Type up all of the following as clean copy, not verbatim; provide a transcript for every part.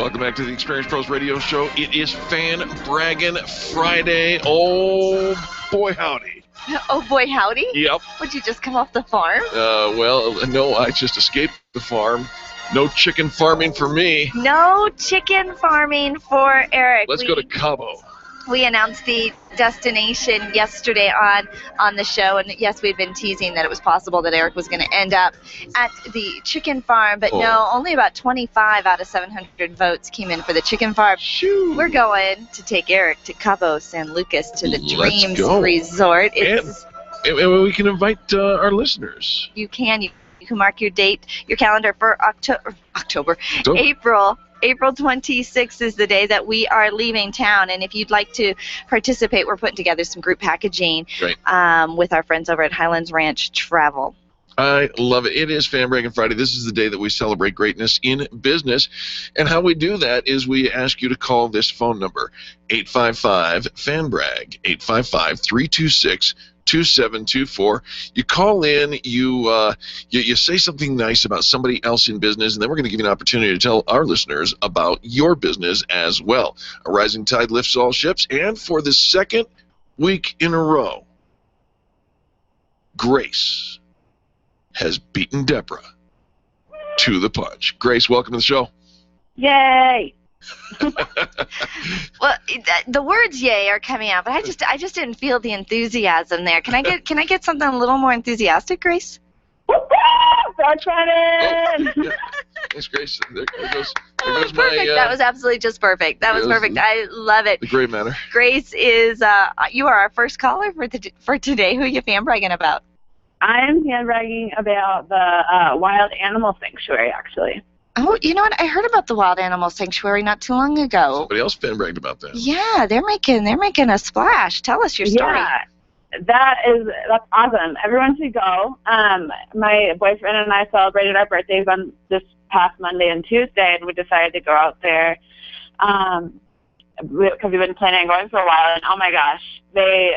Welcome back to the Experience Pros Radio Show. It is Fan Braggin Friday. Oh, boy, howdy. Oh, boy, howdy? Yep. Would you just come off the farm? Well, no, I just escaped the farm. No chicken farming for me. No chicken farming for Eric. Let's go to Cabo. We announced the destination yesterday on the show, and yes, we've been teasing that it was possible that Eric was going to end up at the chicken farm, but no, only about 25 out of 700 votes came in for the chicken farm. Shoo. We're going to take Eric to Cabo San Lucas to the Dreams Resort. And we can invite our listeners. You can. You can mark your date, your calendar for October. April 26th is the day that we are leaving town, and if you'd like to participate, we're putting together some group packaging with our friends over at Highlands Ranch Travel. I love it. It is Fan Braggin Friday. This is the day that we celebrate greatness in business, and how we do that is we ask you to call this phone number, 855-FAN-BRAG, 855-326-2724. You call in, you say something nice about somebody else in business, and then we're going to give you an opportunity to tell our listeners about your business as well. A rising tide lifts all ships, and for the second week in a row, Grace has beaten Deborah to the punch. Grace, welcome to the show. Yay! Well, the words "yay" are coming out, but I just didn't feel the enthusiasm there. Can I get something a little more enthusiastic, Grace? That's running! Yeah. Thanks, Grace. There goes perfect. my... that was absolutely just perfect. That was perfect. I love it. The great matter. Grace is, you are our first caller for today. Who are you fan bragging about? I'm fan bragging about the Wild Animal Sanctuary, actually. Oh, you know what? I heard about the Wild Animal Sanctuary not too long ago. Somebody else fan bragged about that. Yeah, they're making a splash. Tell us your story. Yeah, that's awesome. Everyone should go. My boyfriend and I celebrated our birthdays on this past Monday and Tuesday, and we decided to go out there because we've been planning on going for a while. And oh my gosh, the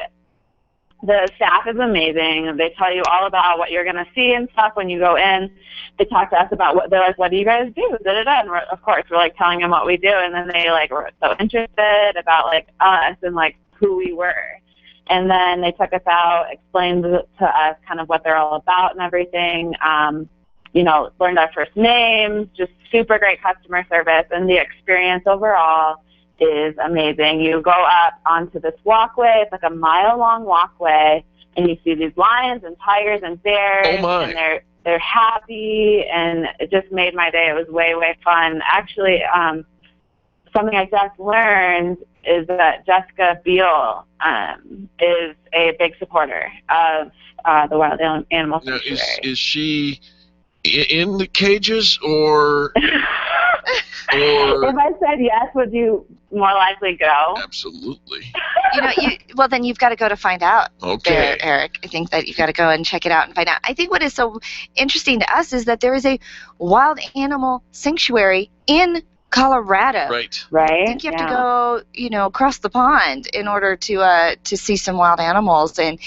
staff is amazing. They tell you all about what you're going to see and stuff when you go in. They talk to us about they're like, what do you guys do? Da-da-da. And of course, we're like telling them what we do. And then they were so interested about us and who we were. And then they took us out, explained to us kind of what they're all about and everything. Learned our first names, just super great customer service. And the experience overall is amazing. You go up onto this walkway. It's like a mile-long walkway, and you see these lions and tigers and bears. Oh my. And they're happy, and it just made my day. It was way, way fun. Actually, something I just learned is that Jessica Biel is a big supporter of the Wild Animal Sanctuary. Now, is she in the cages or... If I said yes, would you more likely go? Absolutely. Well, then you've got to go to find out. Okay. There, Eric. I think that you've got to go and check it out and find out. I think what is so interesting to us is that there is a wild animal sanctuary in Colorado. Right. Right. I think you have to go, across the pond in order to see some wild animals and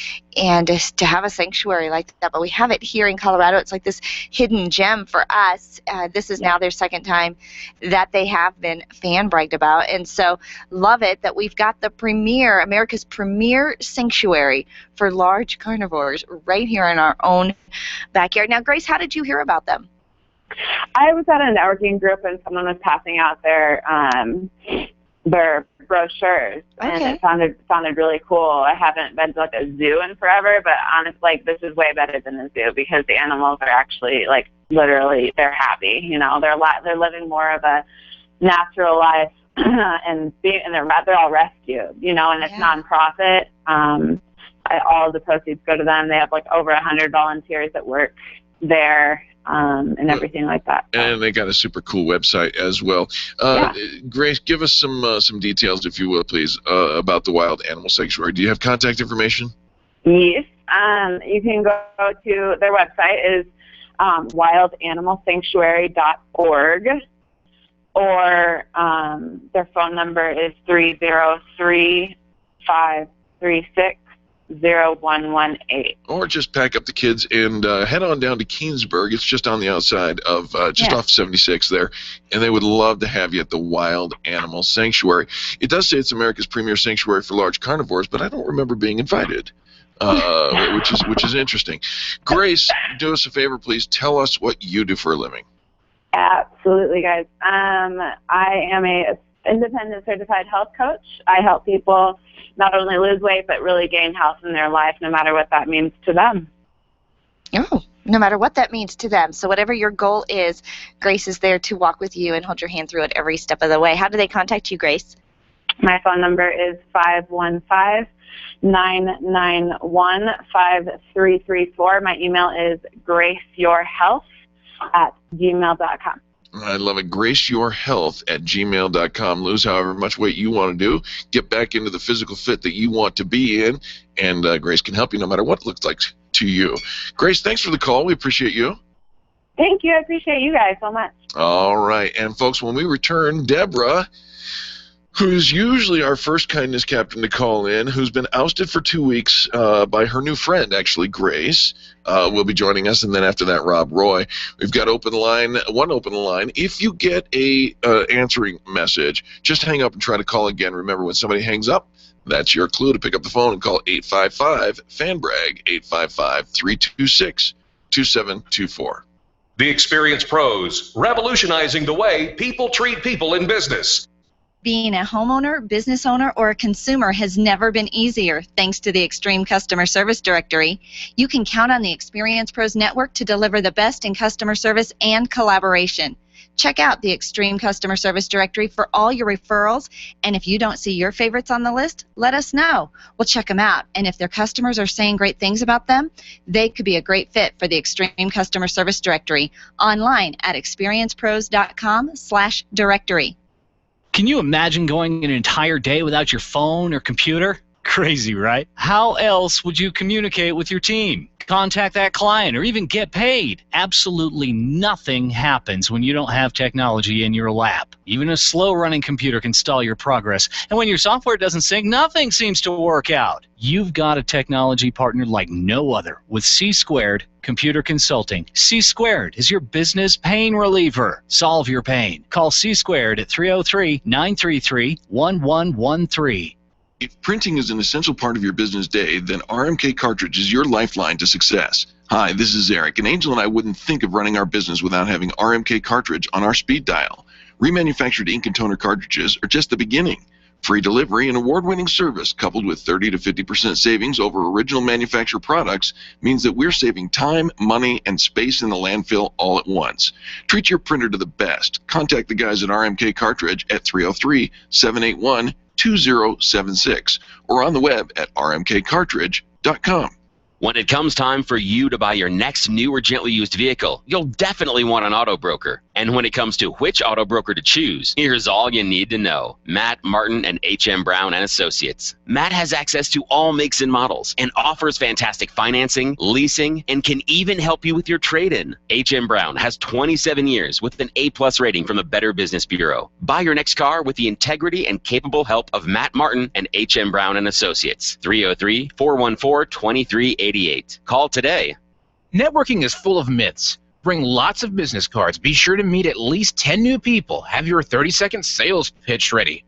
to have a sanctuary like that. But we have it here in Colorado. It's like this hidden gem for us. This is now their second time that they have been fan bragged about, and so love it that we've got America's premier sanctuary for large carnivores right here in our own backyard. Now, Grace, how did you hear about them? I was at a networking group, and someone was passing out their brochures, and it sounded really cool. I haven't been to a zoo in forever, but honestly, this is way better than the zoo because the animals are actually literally they're happy. They're living more of a natural life, and they're all rescued. And it's nonprofit. All of the proceeds go to them. They have over 100 volunteers that work there. And everything like that. And they got a super cool website as well. Grace, give us some details, if you will, please, about the Wild Animal Sanctuary. Do you have contact information? Yes. You can go to their website is wildanimalsanctuary.org, or their phone number is 303-536-6666. 0118. Or just pack up the kids and head on down to Keensburg. It's just on the outside of, off 76 there. And they would love to have you at the Wild Animal Sanctuary. It does say it's America's premier sanctuary for large carnivores, but I don't remember being invited, which is interesting. Grace, do us a favor, please. Tell us what you do for a living. Absolutely, guys. I am a independent certified health coach. I help people not only lose weight, but really gain health in their life, no matter what that means to them. Oh, no matter what that means to them. So whatever your goal is, Grace is there to walk with you and hold your hand through it every step of the way. How do they contact you, Grace? My phone number is 515-991-5334. My email is graceyourhealth@gmail.com. I love it. GraceYourHealth@gmail.com. Lose however much weight you want to do. Get back into the physical fit that you want to be in. And Grace can help you no matter what it looks like to you. Grace, thanks for the call. We appreciate you. Thank you. I appreciate you guys so much. All right. And, folks, when we return, Deborah, who's usually our first kindness captain to call in, who's been ousted for 2 weeks by her new friend, actually, Grace, will be joining us. And then after that, Rob Roy. We've got one open line. If you get a answering message, just hang up and try to call again. Remember, when somebody hangs up, that's your clue to pick up the phone and call 855-FANBRAG, 855-326-2724. The Experienced Pros, revolutionizing the way people treat people in business. Being a homeowner, business owner, or a consumer has never been easier thanks to the Extreme Customer Service Directory. You can count on the Experience Pros Network to deliver the best in customer service and collaboration. Check out the Extreme Customer Service Directory for all your referrals, and if you don't see your favorites on the list, let us know. We'll check them out, and if their customers are saying great things about them, they could be a great fit for the Extreme Customer Service Directory. Online at experiencepros.com/directory. Can you imagine going an entire day without your phone or computer? Crazy, right? How else would you communicate with your team, contact that client, or even get paid? Absolutely nothing happens when you don't have technology in your lap. Even a slow-running computer can stall your progress. And when your software doesn't sync, nothing seems to work out. You've got a technology partner like no other with C² Computer Consulting. C² is your business pain reliever. Solve your pain. Call C² at 303-933-1113. If printing is an essential part of your business day, then RMK Cartridge is your lifeline to success. Hi, this is Eric, and Angel and I wouldn't think of running our business without having RMK Cartridge on our speed dial. Remanufactured ink and toner cartridges are just the beginning. Free delivery and award-winning service coupled with 30 to 50% savings over original manufacturer products means that we're saving time, money, and space in the landfill all at once. Treat your printer to the best. Contact the guys at RMK Cartridge at 303-781-2076 or on the web at rmkcartridge.com. When it comes time for you to buy your next new or gently used vehicle, you'll definitely want an auto broker. And when it comes to which auto broker to choose, here's all you need to know. Matt Martin and H.M. Brown and Associates. Matt has access to all makes and models and offers fantastic financing, leasing, and can even help you with your trade-in. H.M. Brown has 27 years with an A+ rating from the Better Business Bureau. Buy your next car with the integrity and capable help of Matt Martin and H.M. Brown and Associates. 303-414-2388. Call today. Networking is full of myths. Bring lots of business cards. Be sure to meet at least 10 new people. Have your 30-second sales pitch ready.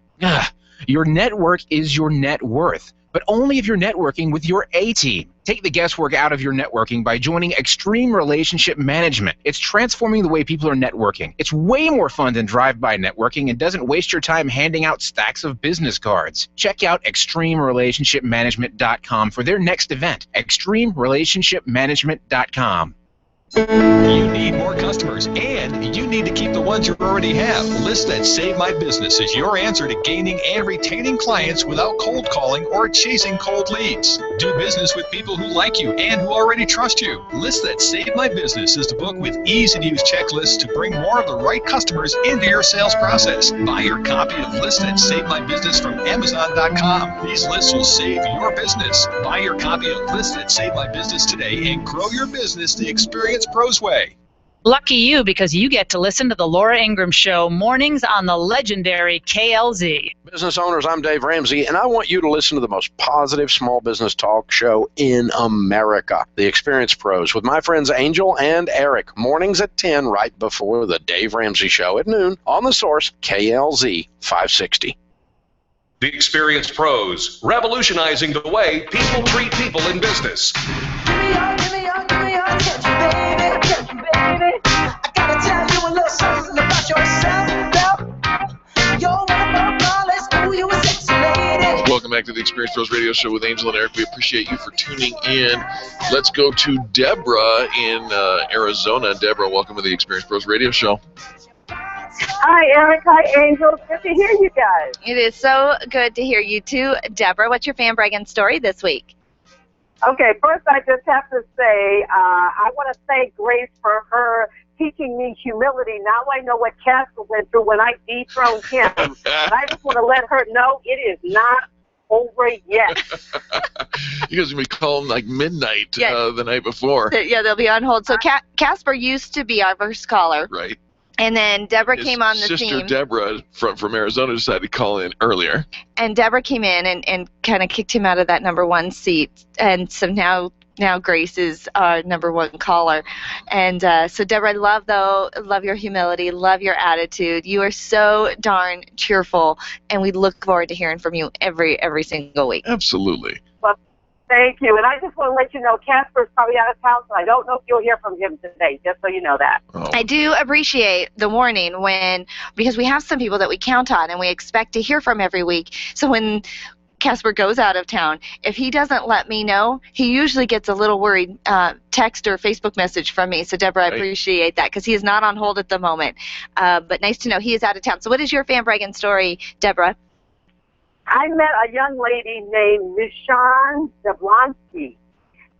Your network is your net worth, but only if you're networking with your A-team. Take the guesswork out of your networking by joining Extreme Relationship Management. It's transforming the way people are networking. It's way more fun than drive-by networking and doesn't waste your time handing out stacks of business cards. Check out extremerelationshipmanagement.com for their next event. extremerelationshipmanagement.com. You need more customers, and you need to keep the ones you already have. List That Save My Business is your answer to gaining and retaining clients without cold calling or chasing cold leads. Do business with people who like you and who already trust you. List That Save My Business is the book with easy-to-use checklists to bring more of the right customers into your sales process. Buy your copy of List That Save My Business from Amazon.com. These lists will save your business. Buy your copy of List That Save My Business today and grow your business the Experience Pros way. Lucky you, because you get to listen to the Laura Ingraham Show mornings on the legendary KLZ. Business owners, I'm Dave Ramsey, and I want you to listen to the most positive small business talk show in America, The Experience Pros, with my friends Angel and Eric, mornings at 10 right before the Dave Ramsey Show at noon on The Source, KLZ 560. The Experience Pros, revolutionizing the way people treat people in business. Welcome back to the Experience Pros Radio Show with Angel and Eric. We appreciate you for tuning in. Let's go to Deborah in Arizona. Deborah, welcome to the Experience Pros Radio Show. Hi, Eric. Hi, Angel. Good to hear you guys. It is so good to hear you too. Deborah, what's your fan bragging story this week? Okay, first I just have to say I want to thank Grace for her teaching me humility. Now I know what Casper went through when I dethroned him. And I just want to let her know it is not over yet. You guys are going to be calling like midnight the night before. Yeah, they'll be on hold. So Casper used to be our first caller. Right. And then Deborah His came on the sister scene. Deborah from Arizona decided to call in earlier. And Deborah came in and kind of kicked him out of that number one seat. And so now Grace is our number one caller. And so Deborah, I love your humility, love your attitude. You are so darn cheerful, and we look forward to hearing from you every single week. Absolutely. Well, thank you. And I just want to let you know Casper's probably out of town, so I don't know if you'll hear from him today, just so you know that. Oh. I do appreciate the warning because we have some people that we count on and we expect to hear from every week. So when Casper goes out of town, if he doesn't let me know, he usually gets a little worried text or Facebook message from me. So, Deborah, I appreciate that because he is not on hold at the moment. But nice to know he is out of town. So what is your fan bragging story, Deborah? I met a young lady named Michonne Jablonski,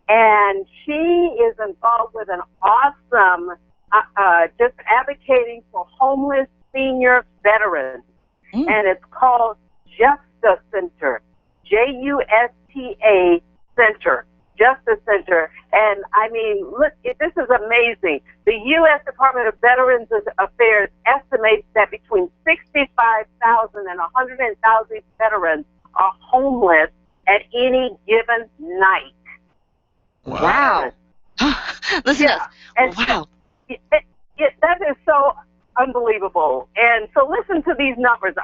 and she is involved with an awesome just advocating for homeless senior veterans, and it's called Justa Center, Justa Center, Justice Center. And I mean, look, this is amazing. The U.S. Department of Veterans Affairs estimates that between 65,000 and 100,000 veterans are homeless at any given night. Wow. Listen to us. Wow. That is so unbelievable. And so listen to these numbers.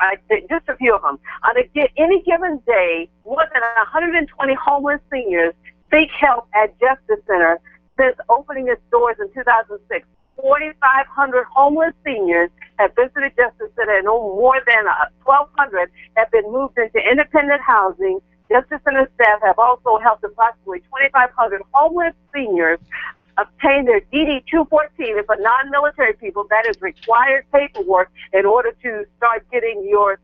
Just a few of them. On any given day, more than 120 homeless seniors seek help at Justice Center since opening its doors in 2006. 4,500 homeless seniors have visited Justice Center, and no more than 1,200 have been moved into independent housing. Justice Center staff have also helped approximately 2,500 homeless seniors obtain their DD-214 for non-military people. That is required paperwork in order to start getting your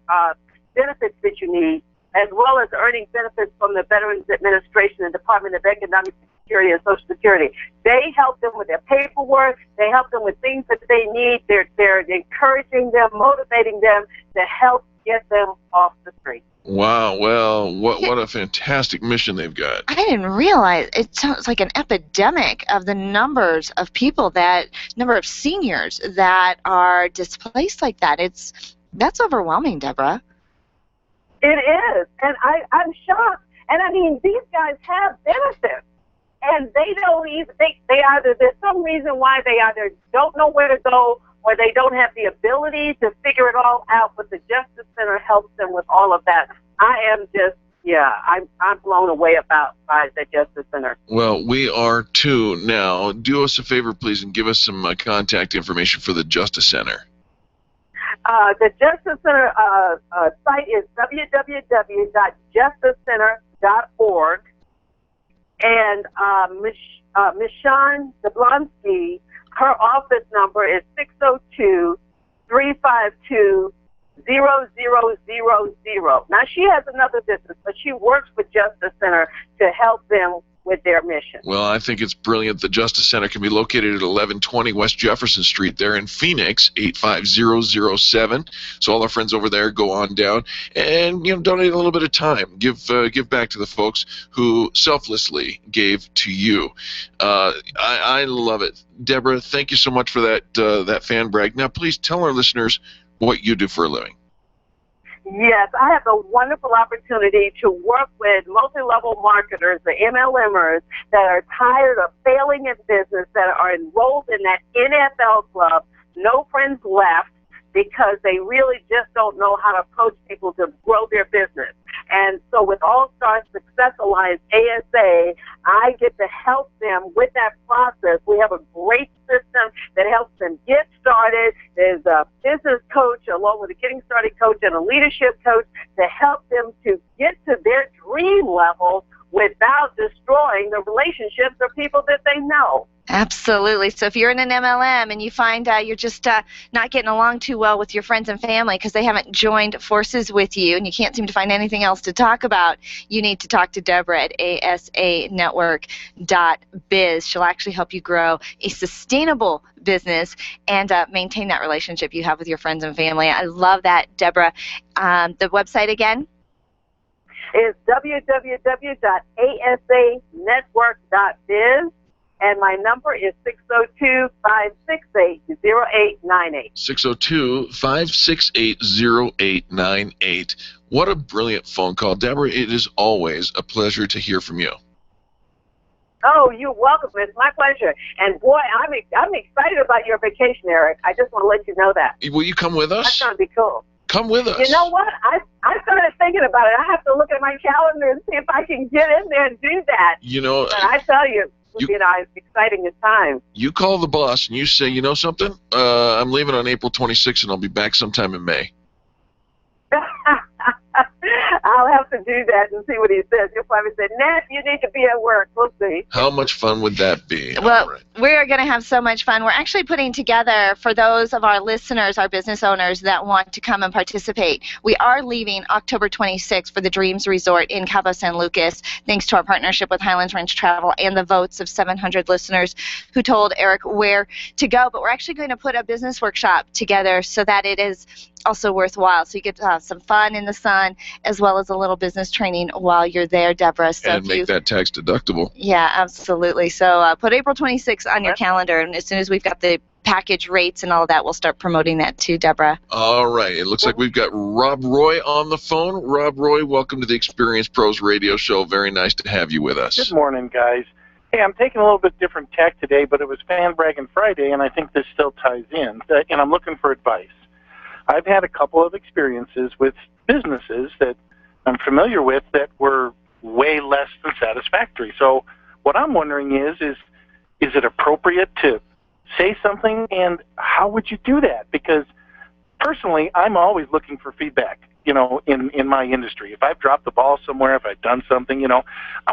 benefits that you need, as well as earning benefits from the Veterans Administration and Department of Economic Security and Social Security. They help them with their paperwork. They help them with things that they need. They're encouraging them, motivating them to help get them off the street. Wow, well, what a fantastic mission they've got. I didn't realize it sounds like an epidemic of the numbers of people number of seniors that are displaced like that. That's overwhelming, Deborah. It is, and I'm shocked. And I mean, these guys have benefits, and they don't even there's some reason why they either don't know where to go or they don't have the ability to figure it all out, but the Justice Center helps them with all of that. I am just, I'm blown away by the Justice Center. Well, we are too. Now, do us a favor, please, and give us some contact information for the Justice Center. The Justice Center site is www.justicecenter.org, and Michonne Jablonski, her office number is 602-352-0000. Now, she has another business, but she works with Justice Center to help them with their mission. Well, I think it's brilliant. The Justice Center can be located at 1120 West Jefferson Street there in Phoenix, 85007. So all our friends over there, go on down and donate a little bit of time. Give back to the folks who selflessly gave to you. I love it. Deborah, thank you so much for that fan brag. Now, please tell our listeners what you do for a living. Yes, I have the wonderful opportunity to work with multi-level marketers, the MLMers, that are tired of failing in business, that are enrolled in that NFL club, no friends left, because they really just don't know how to approach people to grow their business. And so with All Star Success Alliance, ASA, I get to help them with that process. We have a great system that helps them get started. There's a business coach along with a getting started coach and a leadership coach to help them to get to their dream level without destroying the relationships or people that they know. Absolutely. So if you're in an MLM and you find you're just not getting along too well with your friends and family because they haven't joined forces with you and you can't seem to find anything else to talk about, you need to talk to Deborah at asanetwork.biz. She'll actually help you grow a sustainable business and maintain that relationship you have with your friends and family. I love that, Deborah. The website again? It's www.asanetwork.biz. And my number is 602-568-0898. 602-568-0898. What a brilliant phone call. Deborah, it is always a pleasure to hear from you. Oh, you're welcome. It's my pleasure. And boy, I'm excited about your vacation, Eric. I just want to let you know that. Will you come with us? That's going to be cool. Come with us. You know what? I started thinking about it. I have to look at my calendar and see if I can get in there and do that. But I tell you, it's exciting a time. You call the boss and you say, you know something? I'm leaving on April 26th and I'll be back sometime in May. I'll have to do that and see what he says. He'll probably say, Nat, you need to be at work. We'll see. How much fun would that be? Well, we're going to have so much fun. We're actually putting together, for those of our listeners, our business owners that want to come and participate, we are leaving October 26th for the Dreams Resort in Cabo San Lucas, thanks to our partnership with Highlands Ranch Travel and the votes of 700 listeners who told Eric where to go. But we're actually going to put a business workshop together so that it is also worthwhile. So you get to have some fun in the sun as well as a little business training while you're there, Deborah. So and make that tax deductible. Yeah, absolutely. So put April 26th on your calendar, and as soon as we've got the package rates and all of that, we'll start promoting that too, Deborah. All right. It looks like we've got Rob Roy on the phone. Rob Roy, welcome to the Experience Pros radio show. Very nice to have you with us. Good morning, guys. Hey, I'm taking a little bit different tack today, but it was Fan Braggin Friday, and I think this still ties in, and I'm looking for advice. I've had a couple of experiences with businesses that I'm familiar with that were way less than satisfactory. So what I'm wondering is it appropriate to say something, and how would you do that? Because personally, I'm always looking for feedback, in my industry. If I've dropped the ball somewhere, if I've done something, I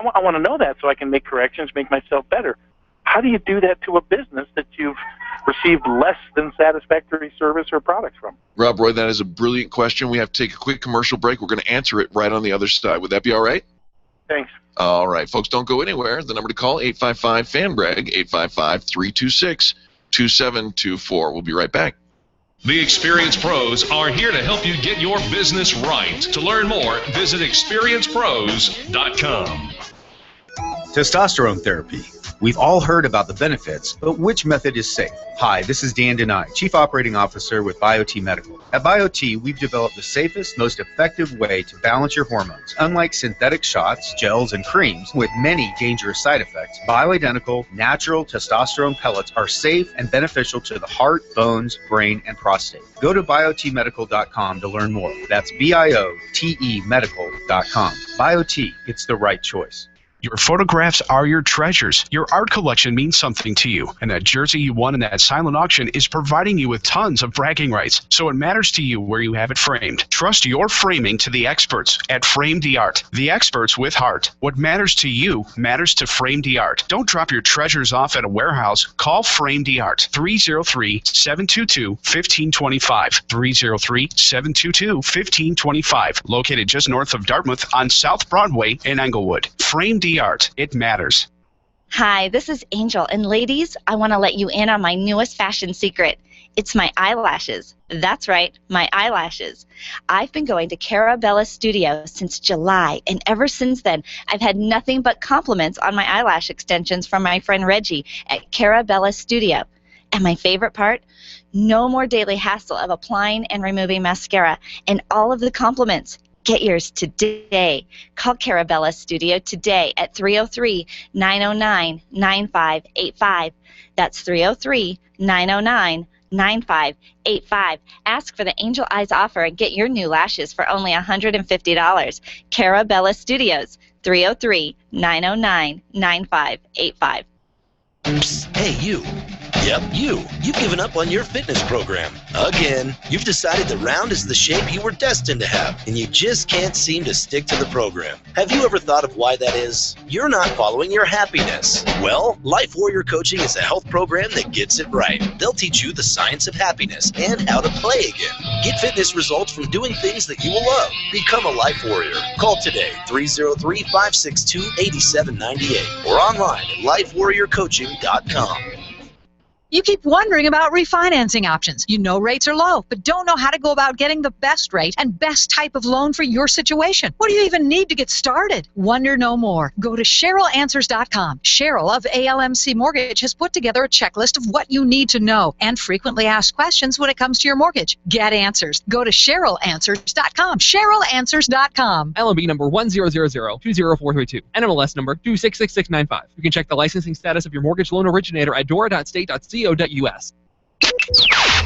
want to know that so I can make corrections, make myself better. How do you do that to a business that you've received less than satisfactory service or products from? Rob Roy, that is a brilliant question. We have to take a quick commercial break. We're going to answer it right on the other side. Would that be all right? Thanks. All right, folks, don't go anywhere. The number to call, 855-FANBRAG, 855-326-2724. We'll be right back. The Experience Pros are here to help you get your business right. To learn more, visit experiencepros.com. Testosterone therapy. We've all heard about the benefits, but which method is safe? Hi, this is Dan Denai, Chief Operating Officer with BioT Medical. At BioT, we've developed the safest, most effective way to balance your hormones. Unlike synthetic shots, gels, and creams with many dangerous side effects, bioidentical, natural testosterone pellets are safe and beneficial to the heart, bones, brain, and prostate. Go to biotmedical.com to learn more. That's BIOTE medical.com. BioT, it's the right choice. Your photographs are your treasures. Your art collection means something to you, and that jersey you won in that silent auction is providing you with tons of bragging rights, so it matters to you where you have it framed. Trust your framing to the experts at Frame the Art, the experts with heart. What matters to you matters to Frame the Art. Don't drop your treasures off at a warehouse. Call Frame the Art, 303-722-1525, 303-722-1525, located just north of Dartmouth on South Broadway in Englewood. Frame the the art. It matters. Hi, this is Angel, and ladies, I want to let you in on my newest fashion secret. It's my eyelashes. That's right, my eyelashes. I've been going to Carabella Studio since July, and ever since then, I've had nothing but compliments on my eyelash extensions from my friend Reggie at Carabella Studio. And my favorite part? No more daily hassle of applying and removing mascara, and all of the compliments. Get yours today. Call Carabella Studio today at 303-909-9585. That's 303-909-9585. Ask for the Angel Eyes offer and get your new lashes for only $150. Carabella Studios, 303-909-9585. Psst, hey, you. Yep, you. You've given up on your fitness program. Again. You've decided the round is the shape you were destined to have, and you just can't seem to stick to the program. Have you ever thought of why that is? You're not following your happiness. Well, Life Warrior Coaching is a health program that gets it right. They'll teach you the science of happiness and how to play again. Get fitness results from doing things that you will love. Become a Life Warrior. Call today, 303-562-8798, or online at lifewarriorcoaching.com. You keep wondering about refinancing options. You know rates are low, but don't know how to go about getting the best rate and best type of loan for your situation. What do you even need to get started? Wonder no more. Go to CherylAnswers.com. Cheryl of ALMC Mortgage has put together a checklist of what you need to know and frequently asked questions when it comes to your mortgage. Get answers. Go to CherylAnswers.com. CherylAnswers.com. LMB number 100020432. NMLS number 266695. You can check the licensing status of your mortgage loan originator at dora.state.co.us. The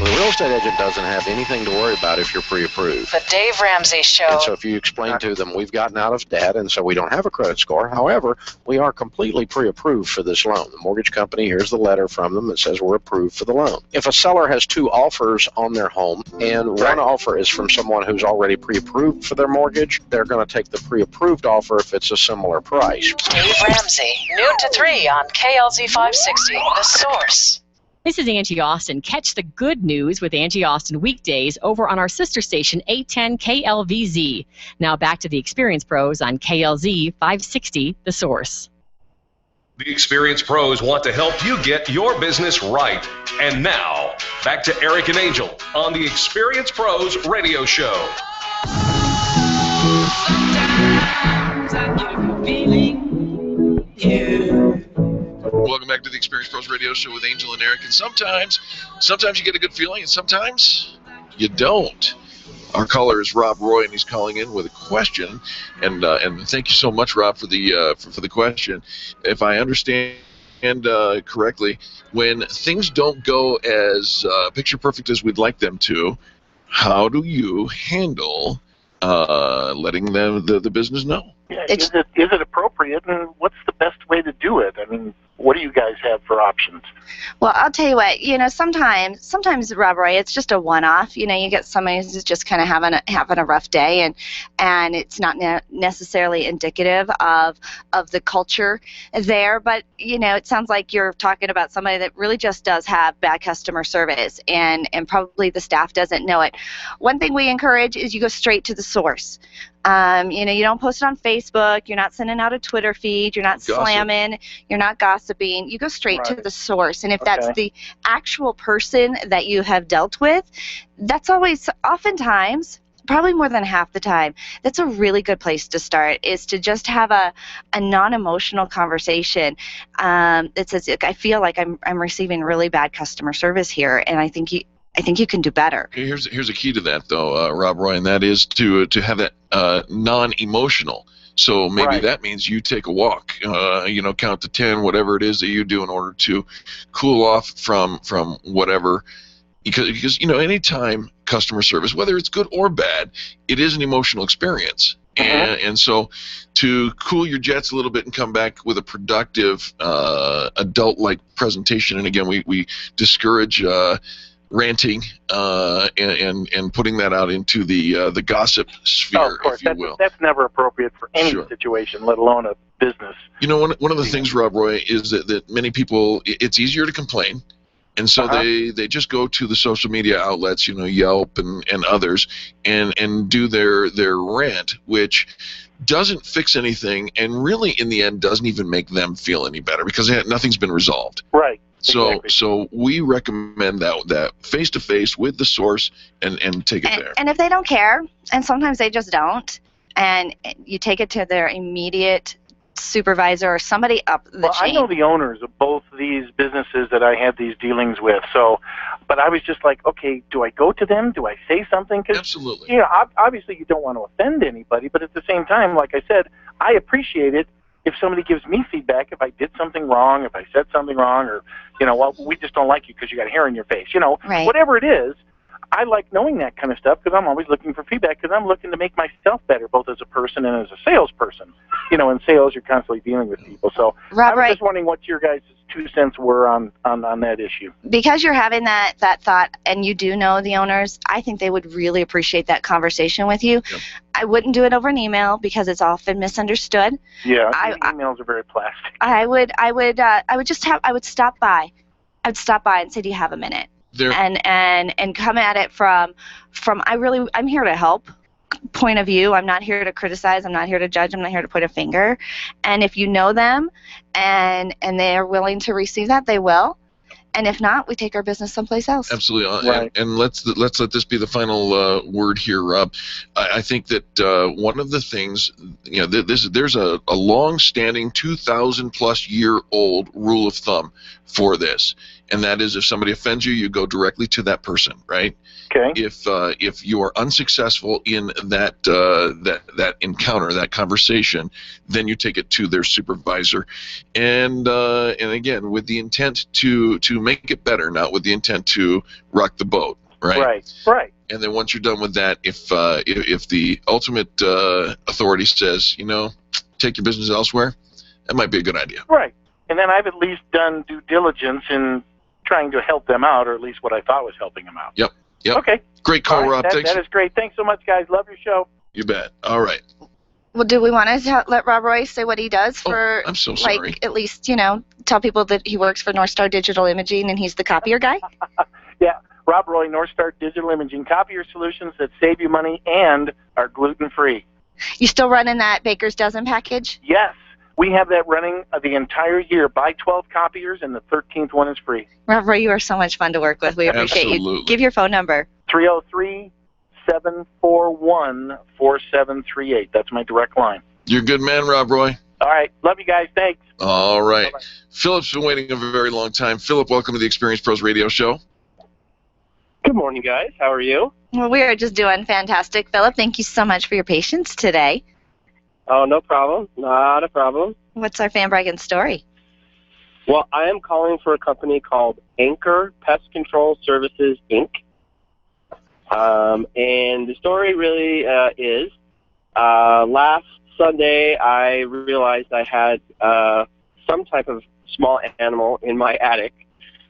real estate agent doesn't have anything to worry about if you're pre-approved. The Dave Ramsey Show. And so if you explain to them, we've gotten out of debt, and so we don't have a credit score. However, we are completely pre-approved for this loan. The mortgage company, here's the letter from them that says we're approved for the loan. If a seller has two offers on their home, and one offer is from someone who's already pre-approved for their mortgage, they're going to take the pre-approved offer if it's a similar price. Dave Ramsey, noon to 3 on KLZ 560, The Source. This is Angie Austin. Catch the good news with Angie Austin weekdays over on our sister station 810 KLVZ. Now back to the Experience Pros on KLZ 560, The Source. The Experience Pros want to help you get your business right. And now, back to Eric and Angel on the Experience Pros radio show. Sometimes I get a feeling, yeah. Welcome back to the Experience Pros Radio Show with Angel and Eric. And sometimes you get a good feeling, and sometimes you don't. Our caller is Rob Roy, and he's calling in with a question. And thank you so much, Rob, for the question. If I understand correctly, when things don't go as picture perfect as we'd like them to, how do you handle letting the business know? Yeah, is it appropriate, and what's the best way to do it? I mean, what do you guys have for options? Well, I'll tell you what, sometimes, Rob Roy, it's just a one-off. You get somebody who's just kind of having a rough day, and it's not necessarily indicative of the culture there. But, it sounds like you're talking about somebody that really just does have bad customer service, and probably the staff doesn't know it. One thing we encourage is you go straight to the source. You don't post it on Facebook. You're not sending out a Twitter feed. You're not slamming. You're not gossiping. You go straight to the source. And if that's the actual person that you have dealt with, that's oftentimes, probably more than half the time, that's a really good place to start, is to just have a non-emotional conversation that says, I feel like I'm receiving really bad customer service here, and I think you can do better. Here's a key to that, though, Rob Roy, and that is to have that non-emotional. So maybe that means you take a walk, count to 10, whatever it is that you do in order to cool off from whatever. Because anytime customer service, whether it's good or bad, it is an emotional experience. And so to cool your jets a little bit and come back with a productive, adult-like presentation, and again, we discourage ranting and putting that out into the gossip sphere, of course, if you will. That's never appropriate for any situation, let alone a business. One of the things, Rob Roy, is that many people, it's easier to complain, and so they just go to the social media outlets, Yelp and others, and do their rant, which doesn't fix anything, and really in the end doesn't even make them feel any better because nothing's been resolved. Right. So Exactly. so we recommend that face-to-face with the source and take it there. And if they don't care, and sometimes they just don't, and you take it to their immediate supervisor or somebody up the Well, chain. I know the owners of both these businesses that I had these dealings with. So, but I was just like, okay, do I go to them? Do I say something? Cause, Absolutely. You know, obviously you don't want to offend anybody, but at the same time, like I said, I appreciate it if somebody gives me feedback if I did something wrong, if I said something wrong, or, you know, well, we just don't like you because you got hair in your face. You know, Right. Whatever it is. I like knowing that kind of stuff because I'm always looking for feedback because I'm looking to make myself better, both as a person and as a salesperson. You know, in sales, you're constantly dealing with people. So Rob, I was just wondering what your guys' 2 cents were on that issue. Because you're having that thought and you do know the owners, I think they would really appreciate that conversation with you. Yep. I wouldn't do it over an email because it's often misunderstood. Yeah, emails are very plastic. I would stop by. I'd stop by and say, do you have a minute? And come at it from I'm here to help point of view. I'm not here to criticize. I'm not here to judge. I'm not here to point a finger. And if you know them and they're willing to receive that, they will. And if not, we take our business someplace else. Absolutely, Right. and let's let this be the final word here, Rob. I think that one of the things, you know, there's a long-standing 2,000-plus-year-old rule of thumb for this, and that is if somebody offends you, you go directly to that person, right? Okay. If you are unsuccessful in that encounter, that conversation, then you take it to their supervisor, and again with the intent to make it better, not with the intent to rock the boat, right? Right. And then once you're done with that, if the ultimate authority says, you know, take your business elsewhere, that might be a good idea. Right. And then I've at least done due diligence in trying to help them out, or at least what I thought was helping them out. Yep. Okay. Great call, All right, Rob. Thanks. That is great. Thanks so much, guys. Love your show. You bet. All right. Well, do we want to let Rob Roy say what he does for, I'm so sorry. like, at least, you know, tell people that he works for North Star Digital Imaging and he's the copier guy? Yeah. Rob Roy, North Star Digital Imaging, copier solutions that save you money and are gluten-free. You still running that Baker's Dozen package? Yes. We have that running the entire year. Buy 12 copiers, and the 13th one is free. Rob Roy, you are so much fun to work with. We appreciate Absolutely. you. Give your phone number. 303-741-4738. That's my direct line. You're a good man, Rob Roy. All right. Love you guys. Thanks. All right. Bye-bye. Philip's been waiting a very long time. Philip, welcome to the Experience Pros Radio Show. Good morning, guys. How are you? Well, we are just doing fantastic. Philip, thank you so much for your patience today. Oh, no problem. Not a problem. What's our fan Braggin story? Well, I am calling for a company called Anchor Pest Control Services, Inc. And the story really is last Sunday I realized I had some type of small animal in my attic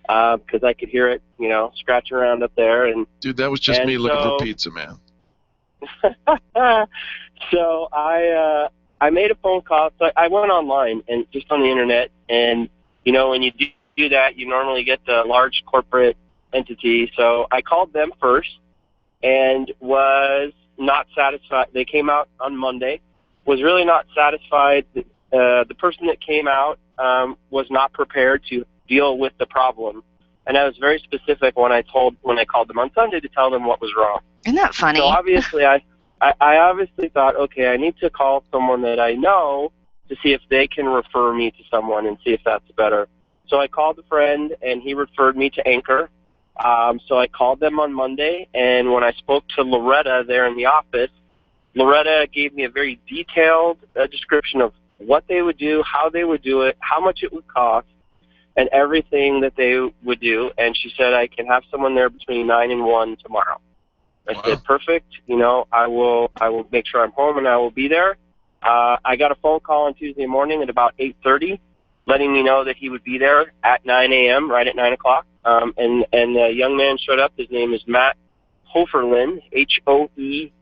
because I could hear it, you know, scratching around up there. And Dude, that was just me looking for pizza, man. So I made a phone call. So I went online and just on the internet, and you know when you do that, you normally get the large corporate entity. So I called them first and was not satisfied. They came out on Monday. Was really not satisfied. The person that came out was not prepared to deal with the problem, and I was very specific when I called them on Sunday to tell them what was wrong. Isn't that funny? So obviously I obviously thought, okay, I need to call someone that I know to see if they can refer me to someone and see if that's better. So I called a friend, and he referred me to Anchor. So I called them on Monday, and when I spoke to Loretta there in the office, Loretta gave me a very detailed description of what they would do, how they would do it, how much it would cost, and everything that they would do. And she said I can have someone there between 9 and 1 tomorrow. I said, perfect. You know, I will make sure I'm home and I will be there. I got a phone call on Tuesday morning at about 8:30, letting me know that he would be there at 9 a.m., right at 9 o'clock. And the young man showed up. His name is Matt Hoferlin, Hoeferlin.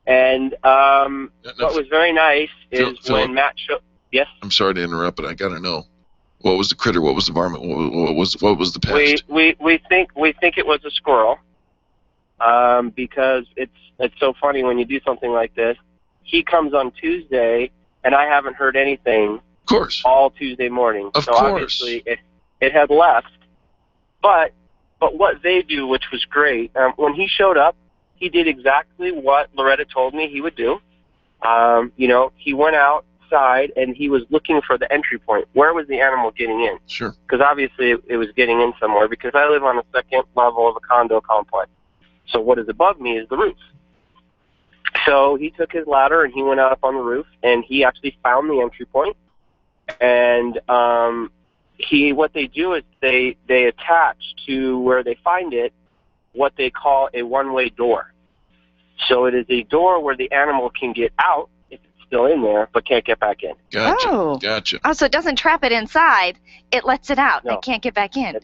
And what was very nice is when Matt showed. Yes? I'm sorry to interrupt, but I got to know. What was the critter? What was the varmint? What was the pest? We think it was a squirrel. because it's so funny when you do something like this. He comes on Tuesday, and I haven't heard anything. Of course. All Tuesday morning. Of so course. Obviously it had left. But what they do, which was great, when he showed up, he did exactly what Loretta told me he would do. He went outside and he was looking for the entry point. Where was the animal getting in? Sure. Because obviously it was getting in somewhere, because I live on the second level of a condo complex. So what is above me is the roof. So he took his ladder and he went up on the roof, and he actually found the entry point. And what they do is they attach to where they find it what they call a one-way door. So it is a door where the animal can get out if it's still in there, but can't get back in. Gotcha. Gotcha. Oh, so it doesn't trap it inside. It lets it out. No. It can't get back in.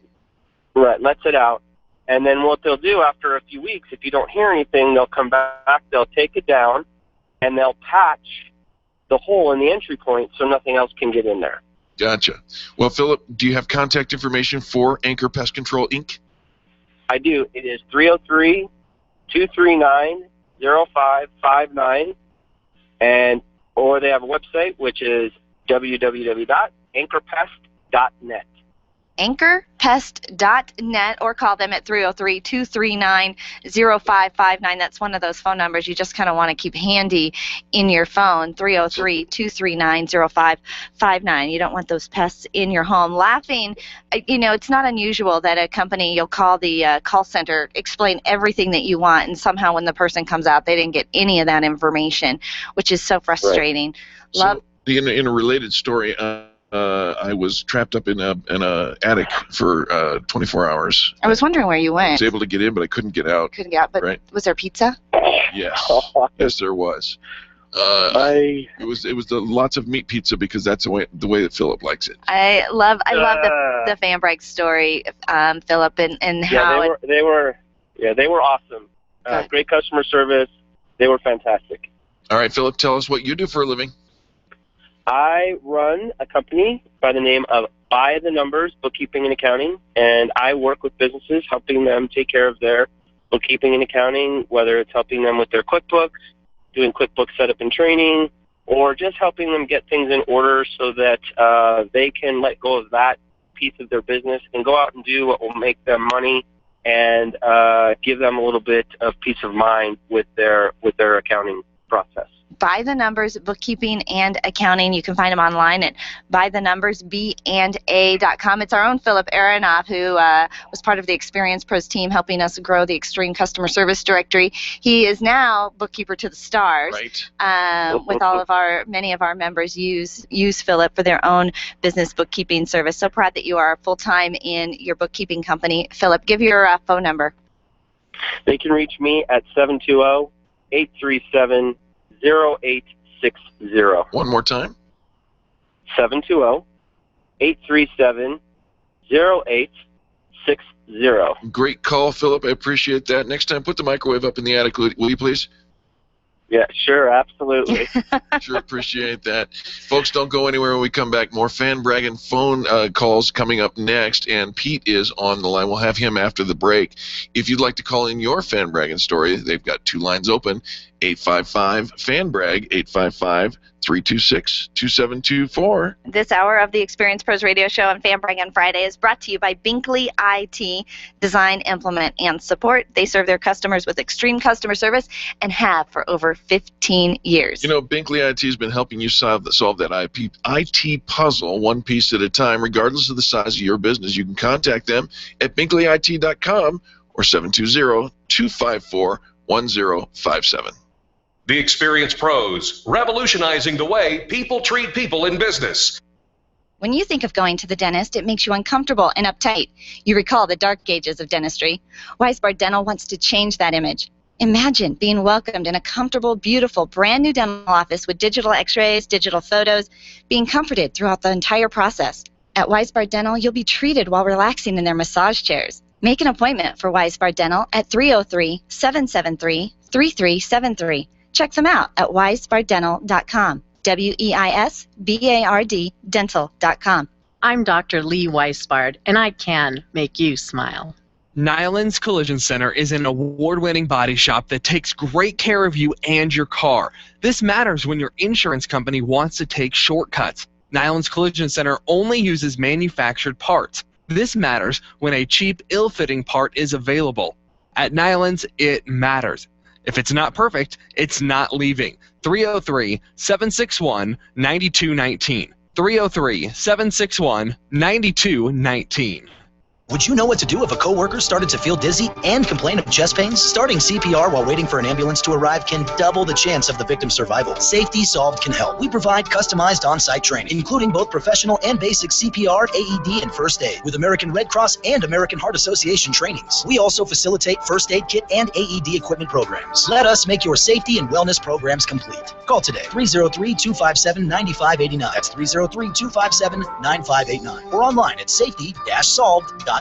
Right, lets it out. And then what they'll do after a few weeks, if you don't hear anything, they'll come back, they'll take it down, and they'll patch the hole in the entry point so nothing else can get in there. Gotcha. Well, Philip, do you have contact information for Anchor Pest Control, Inc.? I do. It is 303-239-0559, or they have a website, which is www.anchorpest.net. anchorpest.net, or call them at 303-239-0559. That's one of those phone numbers you just kind of want to keep handy in your phone, 303-239-0559. You don't want those pests in your home. Laughing, it's not unusual that a company, you'll call the call center, explain everything that you want, and somehow when the person comes out, they didn't get any of that information, which is so frustrating. Right. In a related story, I was trapped up in a attic for 24 hours. I was wondering where you went. I was able to get in, but I couldn't get out. Couldn't get out, but right? Was there pizza? Yes. Yes, there was. It was lots of meat pizza, because that's the way that Philip likes it. I love the Fan Bragg story, Philip, and how they were awesome. Great customer service. They were fantastic. All right, Philip, tell us what you do for a living. I run a company by the name of By the Numbers Bookkeeping and Accounting, and I work with businesses, helping them take care of their bookkeeping and accounting, whether it's helping them with their QuickBooks, doing QuickBooks setup and training, or just helping them get things in order so that they can let go of that piece of their business and go out and do what will make them money and give them a little bit of peace of mind with their accounting process. By the Numbers Bookkeeping and Accounting. You can find them online at bythenumbersb&a.com. It's our own Philip Aronoff, who was part of the Experience Pros team helping us grow the Extreme Customer Service Directory. He is now Bookkeeper to the Stars. Right. With many of our members use Philip for their own business bookkeeping service. So proud that you are full-time in your bookkeeping company. Philip, give your phone number. They can reach me at 720-837-0860. One more time. 720-837-0860. Great call, Philip. I appreciate that. Next time, put the microwave up in the attic, will you please? Yeah, sure, absolutely. Sure appreciate that. Folks, don't go anywhere when we come back. More Fan Braggin phone calls coming up next, and Pete is on the line. We'll have him after the break. If you'd like to call in your Fan Braggin story, they've got two lines open, 855-FAN-BRAG, 855-326-2724. This hour of the Experience Pros Radio Show on Fan Bragg on Friday is brought to you by Binkley IT Design, Implement, and Support. They serve their customers with extreme customer service and have for over 15 years. Binkley IT has been helping you solve that IT puzzle one piece at a time, regardless of the size of your business. You can contact them at binkleyit.com or 720-254-1057. The Experience Pros, revolutionizing the way people treat people in business. When you think of going to the dentist, it makes you uncomfortable and uptight. You recall the dark ages of dentistry. Weisbard Dental wants to change that image. Imagine being welcomed in a comfortable, beautiful, brand new dental office with digital x-rays, digital photos, being comforted throughout the entire process. At Weisbard Dental, you'll be treated while relaxing in their massage chairs. Make an appointment for Weisbard Dental at 303-773-3373. Check them out at weisbarddental.com. WEISBARD dental.com. I'm Dr. Lee Weisbard, and I can make you smile. Nyland's Collision Center is an award-winning body shop that takes great care of you and your car. This matters when your insurance company wants to take shortcuts. Nyland's Collision Center only uses manufactured parts. This matters when a cheap, ill-fitting part is available. At Nyland's, it matters. If it's not perfect, it's not leaving. 303-761-9219. 303-761-9219. Would you know what to do if a coworker started to feel dizzy and complain of chest pains? Starting CPR while waiting for an ambulance to arrive can double the chance of the victim's survival. Safety Solved can help. We provide customized on-site training, including both professional and basic CPR, AED, and first aid, with American Red Cross and American Heart Association trainings. We also facilitate first aid kit and AED equipment programs. Let us make your safety and wellness programs complete. Call today, 303-257-9589. That's 303-257-9589. Or online at safety-solved.com.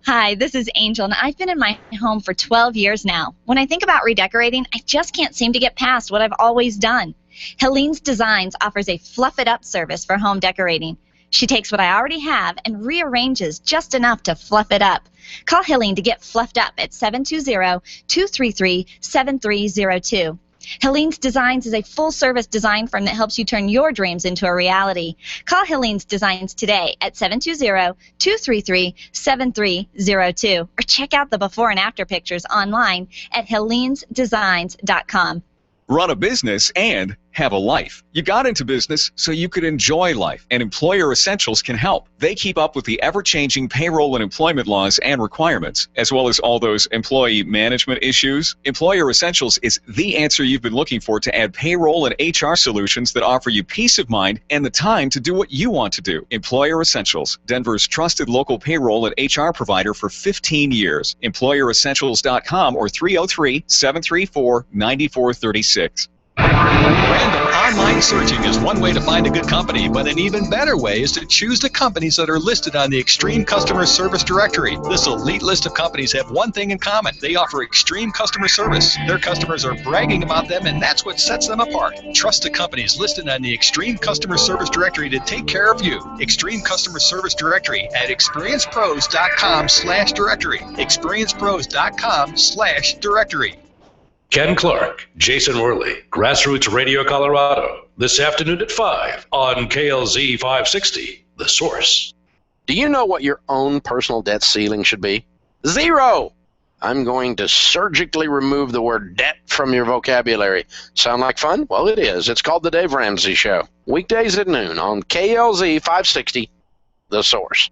Hi, this is Angel, and I've been in my home for 12 years now. When I think about redecorating, I just can't seem to get past what I've always done. Helene's Designs offers a fluff-it-up service for home decorating. She takes what I already have and rearranges just enough to fluff it up. Call Helene to get fluffed up at 720-233-7302. Helene's Designs is a full-service design firm that helps you turn your dreams into a reality. Call Helene's Designs today at 720-233-7302 or check out the before and after pictures online at helenesdesigns.com. Run a business and have a life. You got into business so you could enjoy life, and Employer Essentials can help. They keep up with the ever-changing payroll and employment laws and requirements, as well as all those employee management issues. Employer Essentials is the answer you've been looking for to add payroll and HR solutions that offer you peace of mind and the time to do what you want to do. Employer Essentials, Denver's trusted local payroll and HR provider for 15 years. EmployerEssentials.com or 303-734-9436. Random online searching is one way to find a good company, but an even better way is to choose the companies that are listed on the Extreme Customer Service Directory. This elite list of companies have one thing in common. They offer extreme customer service. Their customers are bragging about them, and that's what sets them apart. Trust the companies listed on the Extreme Customer Service Directory to take care of you. Extreme Customer Service Directory at experiencepros.com/directory. experiencepros.com/directory. Ken Clark, Jason Worley, Grassroots Radio Colorado, this afternoon at 5 on KLZ 560, The Source. Do you know what your own personal debt ceiling should be? 0! I'm going to surgically remove the word debt from your vocabulary. Sound like fun? Well, it is. It's called The Dave Ramsey Show. Weekdays at noon on KLZ 560, The Source.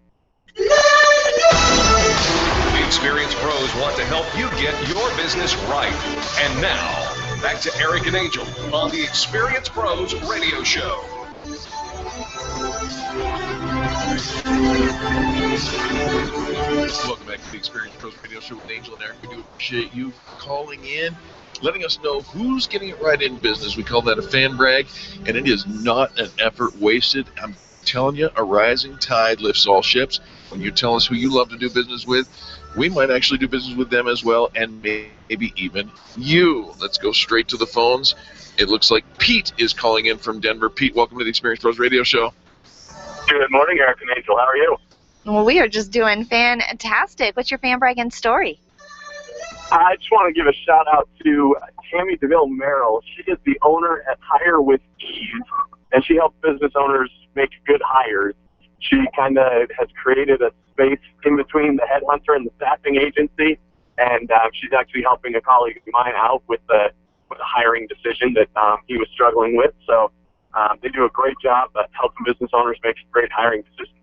The experienced pros want to help you get your business right. And now, back to Eric and Angel on the Experienced Pros Radio Show. Welcome back to the Experienced Pros Radio Show with Angel and Eric. We do appreciate you calling in, letting us know who's getting it right in business. We call that a fan brag, and it is not an effort wasted. I'm telling you, a rising tide lifts all ships. When you tell us who you love to do business with, we might actually do business with them as well, and maybe even you. Let's go straight to the phones. It looks like Pete is calling in from Denver. Pete, welcome to the Experienced Pros Radio Show. Good morning, Eric and Angel. How are you? Well, we are just doing fantastic. What's your fan bragging story? I just want to give a shout out to Tammy DeVille Merrill. She is the owner at Hire with Ease, and she helps business owners make good hires. She kind of has created a space in between the headhunter and the staffing agency, and she's actually helping a colleague of mine out with a hiring decision that he was struggling with. So they do a great job at helping business owners make great hiring decisions.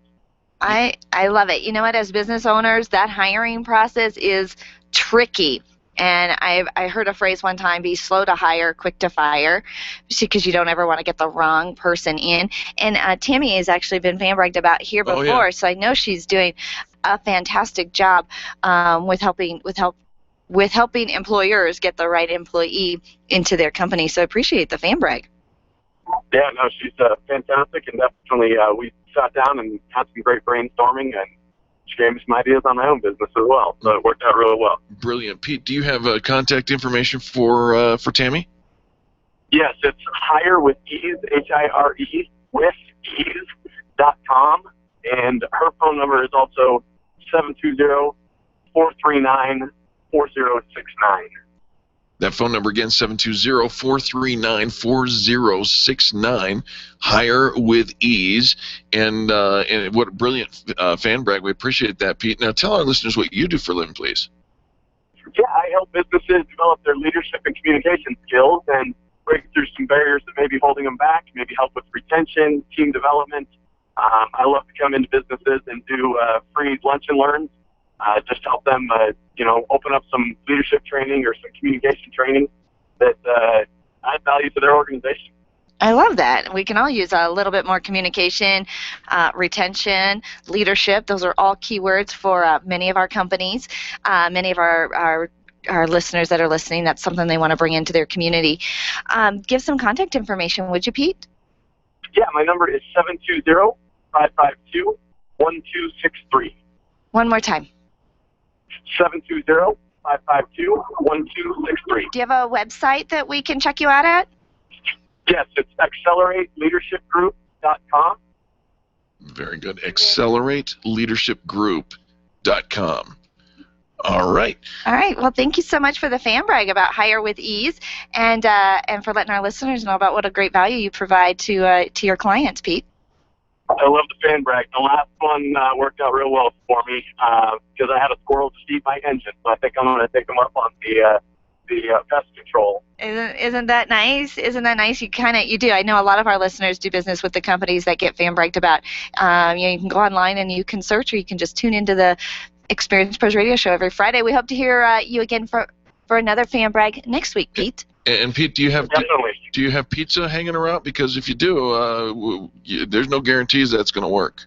I love it. You know what? As business owners, that hiring process is tricky. And I heard a phrase one time, be slow to hire, quick to fire, because you don't ever want to get the wrong person in. And Tammy has actually been fan bragged about here before, yeah. So I know she's doing a fantastic job with helping employers get the right employee into their company. So I appreciate the fan brag. Yeah, no, she's fantastic, and definitely we sat down and had some great brainstorming, and she gave me some ideas on my own business as well, so it worked out really well. Brilliant. Pete, do you have contact information for Tammy? Yes, it's Hire with Ease, H-I-R-E, with ease.com, and her phone number is also 720-439-4069. That phone number again, 720-439-4069. Hire with ease. And what a brilliant fan brag. We appreciate that, Pete. Now tell our listeners what you do for a living, please. Yeah, I help businesses develop their leadership and communication skills and break through some barriers that may be holding them back, maybe help with retention, team development. I love to come into businesses and do free lunch and learns. Just help them, open up some leadership training or some communication training that add value to their organization. I love that. We can all use a little bit more communication, retention, leadership. Those are all keywords for many of our companies, many of our listeners that are listening. That's something they want to bring into their community. Give some contact information, would you, Pete? Yeah, my number is 720-552-1263. One more time. 720-552-1263. Do you have a website that we can check you out at? Yes, it's accelerate-leadership-group.com. Very good. accelerate-leadership-group.com. All right. All right. Well, thank you so much for the fan brag about Hire with Ease, and for letting our listeners know about what a great value you provide to your clients, Pete. I love the fan brag. The last one worked out real well for me because I had a squirrel just eat my engine, so I think I'm going to take them up on the pest control. Isn't that nice? Isn't that nice? You do. I know a lot of our listeners do business with the companies that get fan bragged about. You can go online and you can search, or you can just tune into the Experience Pros Radio Show every Friday. We hope to hear you again for another fan brag next week, Pete. And Pete, do you have pizza hanging around? Because if you do, there's no guarantees that's going to work.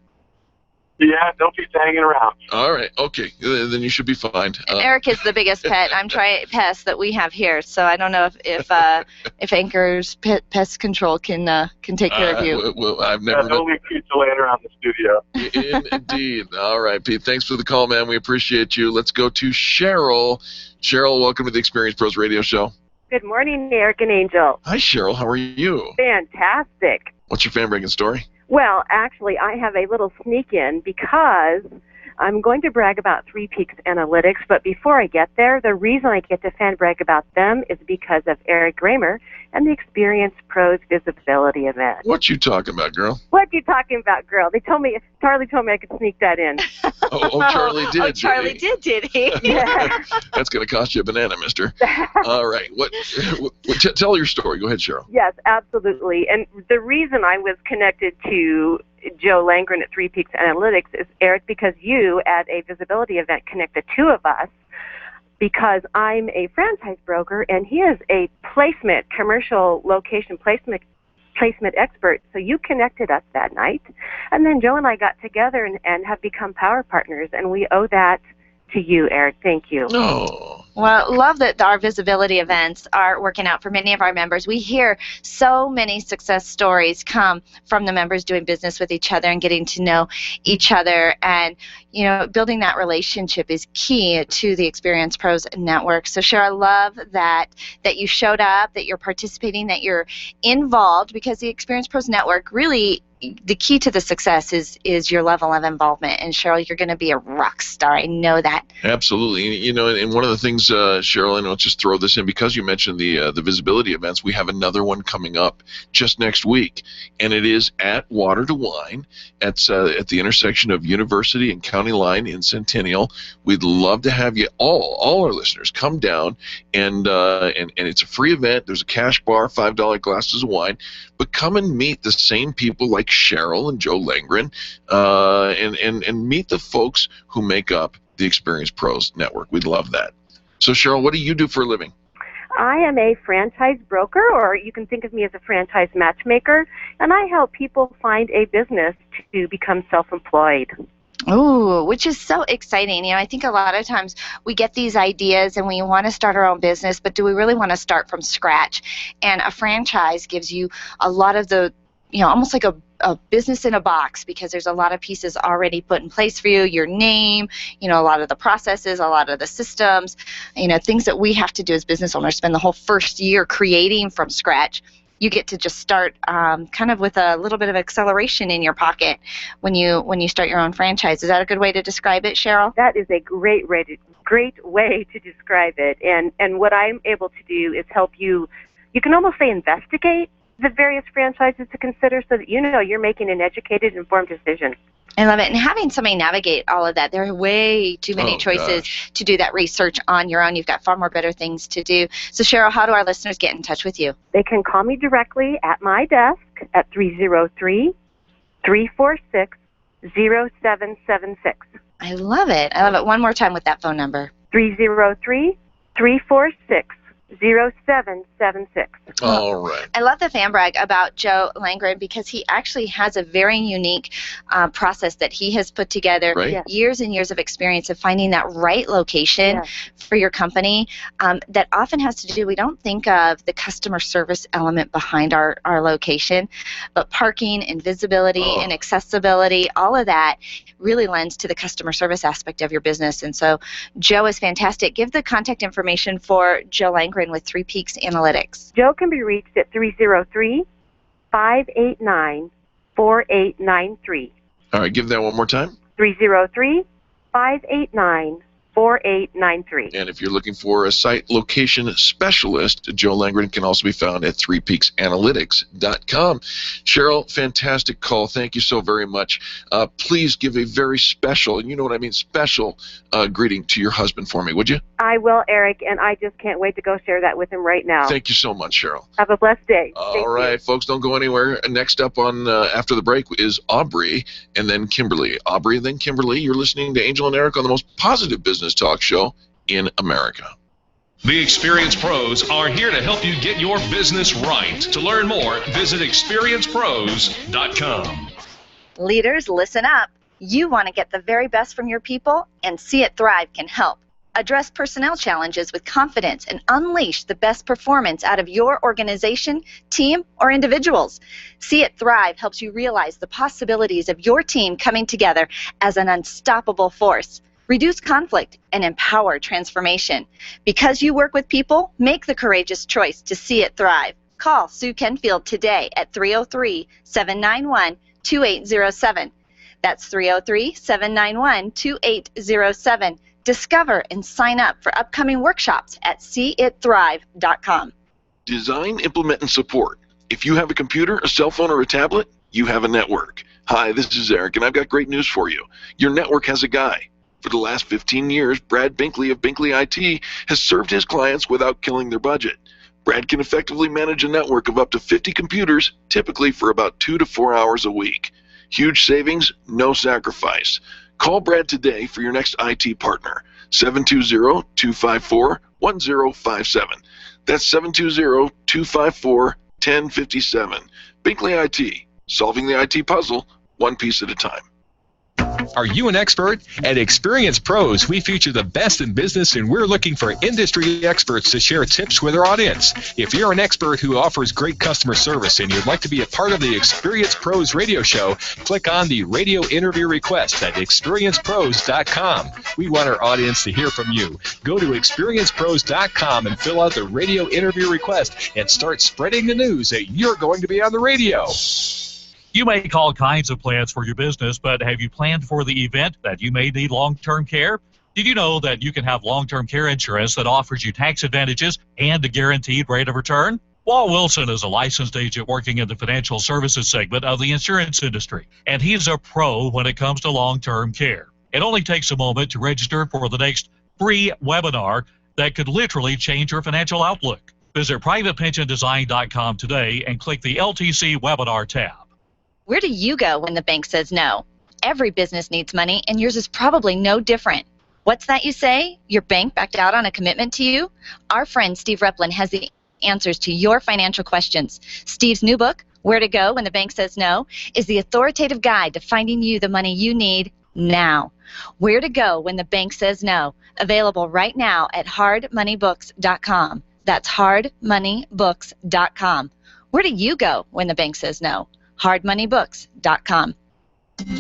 Yeah, no pizza hanging around. All right, okay, then you should be fine. Eric is the biggest pest that we have here, so I don't know if Anchor's pest control can take care of you. Well, I've never. No pizza laying around the studio. Indeed. All right, Pete. Thanks for the call, man. We appreciate you. Let's go to Cheryl. Cheryl, welcome to the Experience Pros Radio Show. Good morning, Eric and Angel. Hi, Cheryl. How are you? Fantastic. What's your fan bragging story? Well, actually, I have a little sneak in because I'm going to brag about Three Peaks Analytics, but before I get there, the reason I get to fan brag about them is because of Eric Gramer and the Experience Pros Visibility event. What you talking about, girl? What you talking about, girl? Charlie told me I could sneak that in. Charlie did. Oh, Charlie did he? Yeah. That's going to cost you a banana, mister. All right. Tell your story. Go ahead, Cheryl. Yes, absolutely. And the reason I was connected to Joe Langren at Three Peaks Analytics is, Eric, because you at a visibility event connect the two of us, because I'm a franchise broker and he is a commercial location placement expert. So you connected us that night. And then Joe and I got together and have become power partners, and we owe that to you, Eric. Thank you. Oh. Well, love that our visibility events are working out for many of our members. We hear so many success stories come from the members doing business with each other and getting to know each other. And, building that relationship is key to the Experience Pros Network. So, Cheryl, I love that you showed up, that you're participating, that you're involved, because the Experience Pros Network really, the key to the success is your level of involvement. And Cheryl, you're going to be a rock star. I know that. Absolutely. And one of the things, Cheryl, and I'll just throw this in because you mentioned the visibility events. We have another one coming up just next week, and it is at Water to Wine at the intersection of University and County Line in Centennial. We'd love to have you all our listeners come down, and it's a free event. There's a cash bar, $5 glasses of wine, but come and meet the same people like Cheryl and Joe Langren, and meet the folks who make up the Experience Pros Network. We'd love that. So, Cheryl, what do you do for a living? I am a franchise broker, or you can think of me as a franchise matchmaker, and I help people find a business to become self-employed. Ooh, which is so exciting. I think a lot of times we get these ideas and we want to start our own business, but do we really want to start from scratch? And a franchise gives you a lot of the, almost like a business in a box, because there's a lot of pieces already put in place for you, your name, a lot of the processes, a lot of the systems, things that we have to do as business owners, spend the whole first year creating from scratch. you get to just start kind of with a little bit of acceleration in your pocket when you start your own franchise. Is that a good way to describe it, Cheryl? That is a great way to describe it. And what I'm able to do is help you. You can almost say investigate the various franchises to consider so that you know you're making an educated, informed decision. I love it. And having somebody navigate all of that, there are way too many choices to do that research on your own. You've got far more better things to do. So, Cheryl, how do our listeners get in touch with you? They can call me directly at my desk at 303-346-0776. I love it. I love it. One more time with that phone number. 303-346-0776. All right. I love the fan brag about Joe Langren because he actually has a very unique process that he has put together, years and years of experience of finding that right location for your company that often has to do, we don't think of the customer service element behind our location, but parking and visibility and accessibility, all of that really lends to the customer service aspect of your business. And so Joe is fantastic. Give the contact information for Joe Langren with Three Peaks Analytics. Joe can be reached at 303-589-4893. All right, give that one more time. 303-589-4893. And if you're looking for a site location specialist, Joe Langren can also be found at threepeaksanalytics.com. Cheryl, fantastic call. Thank you so very much. Please give a very special, and you know what I mean, special greeting to your husband for me, would you? I will, Eric, and I just can't wait to go share that with him right now. Thank you so much, Cheryl. Have a blessed day. All right, folks, don't go anywhere. Next up on after the break is Aubrey and then Kimberly. Aubrey and then Kimberly. You're listening to Angel and Eric on the most positive business talk show in America. The Experience Pros are here to help you get your business right. To learn more, visit experiencepros.com. Leaders, listen up. You want to get the very best from your people, and See It Thrive can help. Address personnel challenges with confidence and unleash the best performance out of your organization, team, or individuals. See It Thrive helps you realize the possibilities of your team coming together as an unstoppable force. Reduce conflict and empower transformation. Because you work with people, make the courageous choice to see it thrive. Call Sue Kenfield today at 303-791-2807. That's 303-791-2807. Discover and sign up for upcoming workshops at seeitthrive.com. Design, implement, and support. If you have a computer, a cell phone, or a tablet, you have a network. Hi, this is Eric, and I've got great news for you. Your network has a guy. For the last 15 years, Brad Binkley of Binkley IT has served his clients without killing their budget. Brad can effectively manage a network of up to 50 computers, typically for about 2 to 4 hours a week. Huge savings, no sacrifice. Call Brad today for your next IT partner, 720-254-1057. That's 720-254-1057. Binkley IT, solving the IT puzzle one piece at a time. Are you an expert? At Experience Pros, we feature the best in business, and we're looking for industry experts to share tips with our audience. If you're an expert who offers great customer service and you'd like to be a part of the Experience Pros radio show, click on the radio interview request at experiencepros.com. We want our audience to hear from you. Go to experiencepros.com and fill out the radio interview request and start spreading the news that you're going to be on the radio. You make all kinds of plans for your business, but have you planned for the event that you may need long-term care? Did you know that you can have long-term care insurance that offers you tax advantages and a guaranteed rate of return? Walt Wilson is a licensed agent working in the financial services segment of the insurance industry, and he's a pro when it comes to long-term care. It only takes a moment to register for the next free webinar that could literally change your financial outlook. Visit privatepensiondesign.com today and click the LTC webinar tab. Where do you go when the bank says no? Every business needs money, and yours is probably no different. What's that you say? Your bank backed out on a commitment to you? Our friend Steve Replin has the answers to your financial questions. Steve's new book, Where to Go When the Bank Says No, is the authoritative guide to finding you the money you need now. Where to Go When the Bank Says No, available right now at hardmoneybooks.com. That's hardmoneybooks.com. Where do you go when the bank says no? hardmoneybooks.com.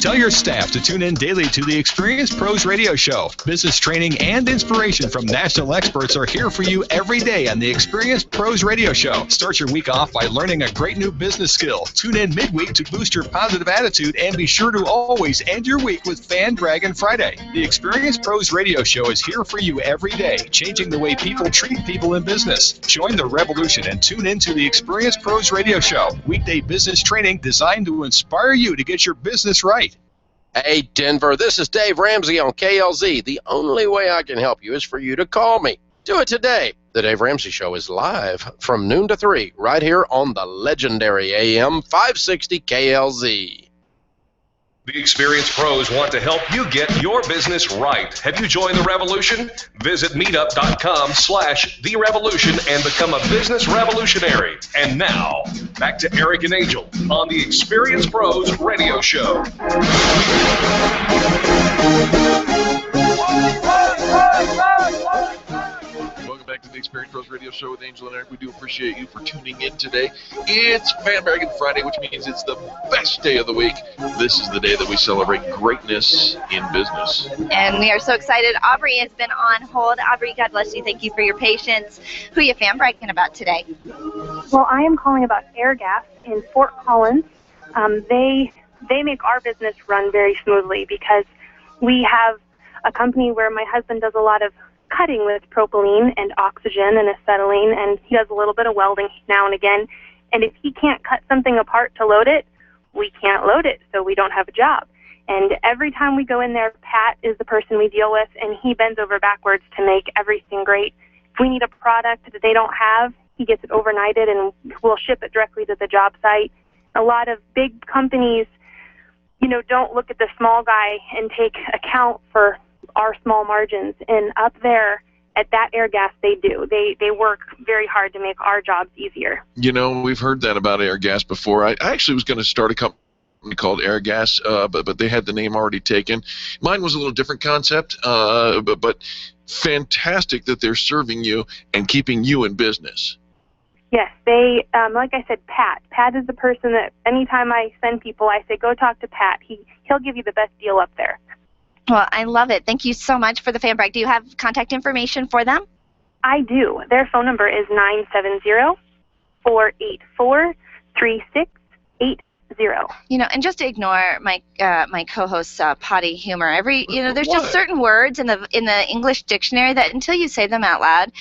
Tell your staff to tune in daily to the Experience Pros Radio Show. Business training and inspiration from national experts are here for you every day on the Experience Pros Radio Show. Start your week off by learning a great new business skill. Tune in midweek to boost your positive attitude, and be sure to always end your week with Fan Braggin Friday. The Experience Pros Radio Show is here for you every day, changing the way people treat people in business. Join the revolution and tune in to the Experience Pros Radio Show. Weekday business training designed to inspire you to get your business right. Hey, Denver, this is Dave Ramsey on KLZ. The only way I can help you is for you to call me. Do it today. The Dave Ramsey Show is live from noon to 3 right here on the legendary AM 560 KLZ. The Experience Pros want to help you get your business right. Have you joined the revolution? Visit meetup.com/The Revolution and become a business revolutionary. And now, back to Eric and Angel on the Experience Pros Radio Show. Welcome back to the Experience Pros Radio Show with Angel and Eric. We do appreciate you for tuning in today. It's Fan Braggin Friday, which means it's the best day of the week. This is the day that we celebrate greatness in business. And we are so excited. Aubrey has been on hold. Aubrey, God bless you. Thank you for your patience. Who are you fan bragging about today? Well, I am calling about Airgas in Fort Collins. They make our business run very smoothly because we have a company where my husband does a lot of cutting with propylene and oxygen and acetylene, and he does a little bit of welding now and again. And if he can't cut something apart to load it, we can't load it, so we don't have a job. And every time we go in there, Pat is the person we deal with, and he bends over backwards to make everything great. If we need a product that they don't have, he gets it overnighted, and we'll ship it directly to the job site. A lot of big companies, don't look at the small guy and take account for our small margins. And up there at that Airgas, they do. They work very hard to make our jobs easier. We've heard that about Airgas before. I actually was going to start a company called Airgas, but they had the name already taken. Mine was a little different concept, but fantastic that they're serving you and keeping you in business. Yes, they, like I said, Pat. Pat is the person that anytime I send people, I say, go talk to Pat. He'll give you the best deal up there. Well, I love it. Thank you so much for the fan brag. Do you have contact information for them? I do. Their phone number is 970-484-3680. And just to ignore my my co-host's potty humor. There's just certain words in the English dictionary that until you say them out loud,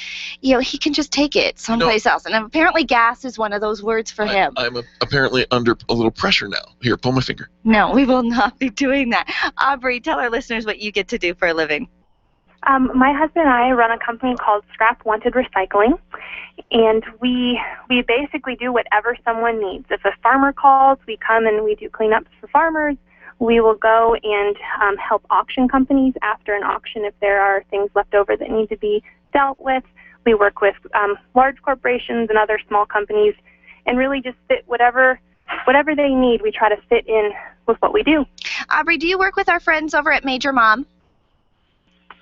he can just take it someplace else. And apparently, gas is one of those words for him. I'm apparently under a little pressure now. Here, pull my finger. No, we will not be doing that. Aubrey, tell our listeners what you get to do for a living. My husband and I run a company called Scrap Wanted Recycling, and we basically do whatever someone needs. If a farmer calls, we come and we do cleanups for farmers. We will go and help auction companies after an auction if there are things left over that need to be dealt with. We work with large corporations and other small companies, and really just fit whatever they need. We try to fit in with what we do. Aubrey, do you work with our friends over at Major Mom?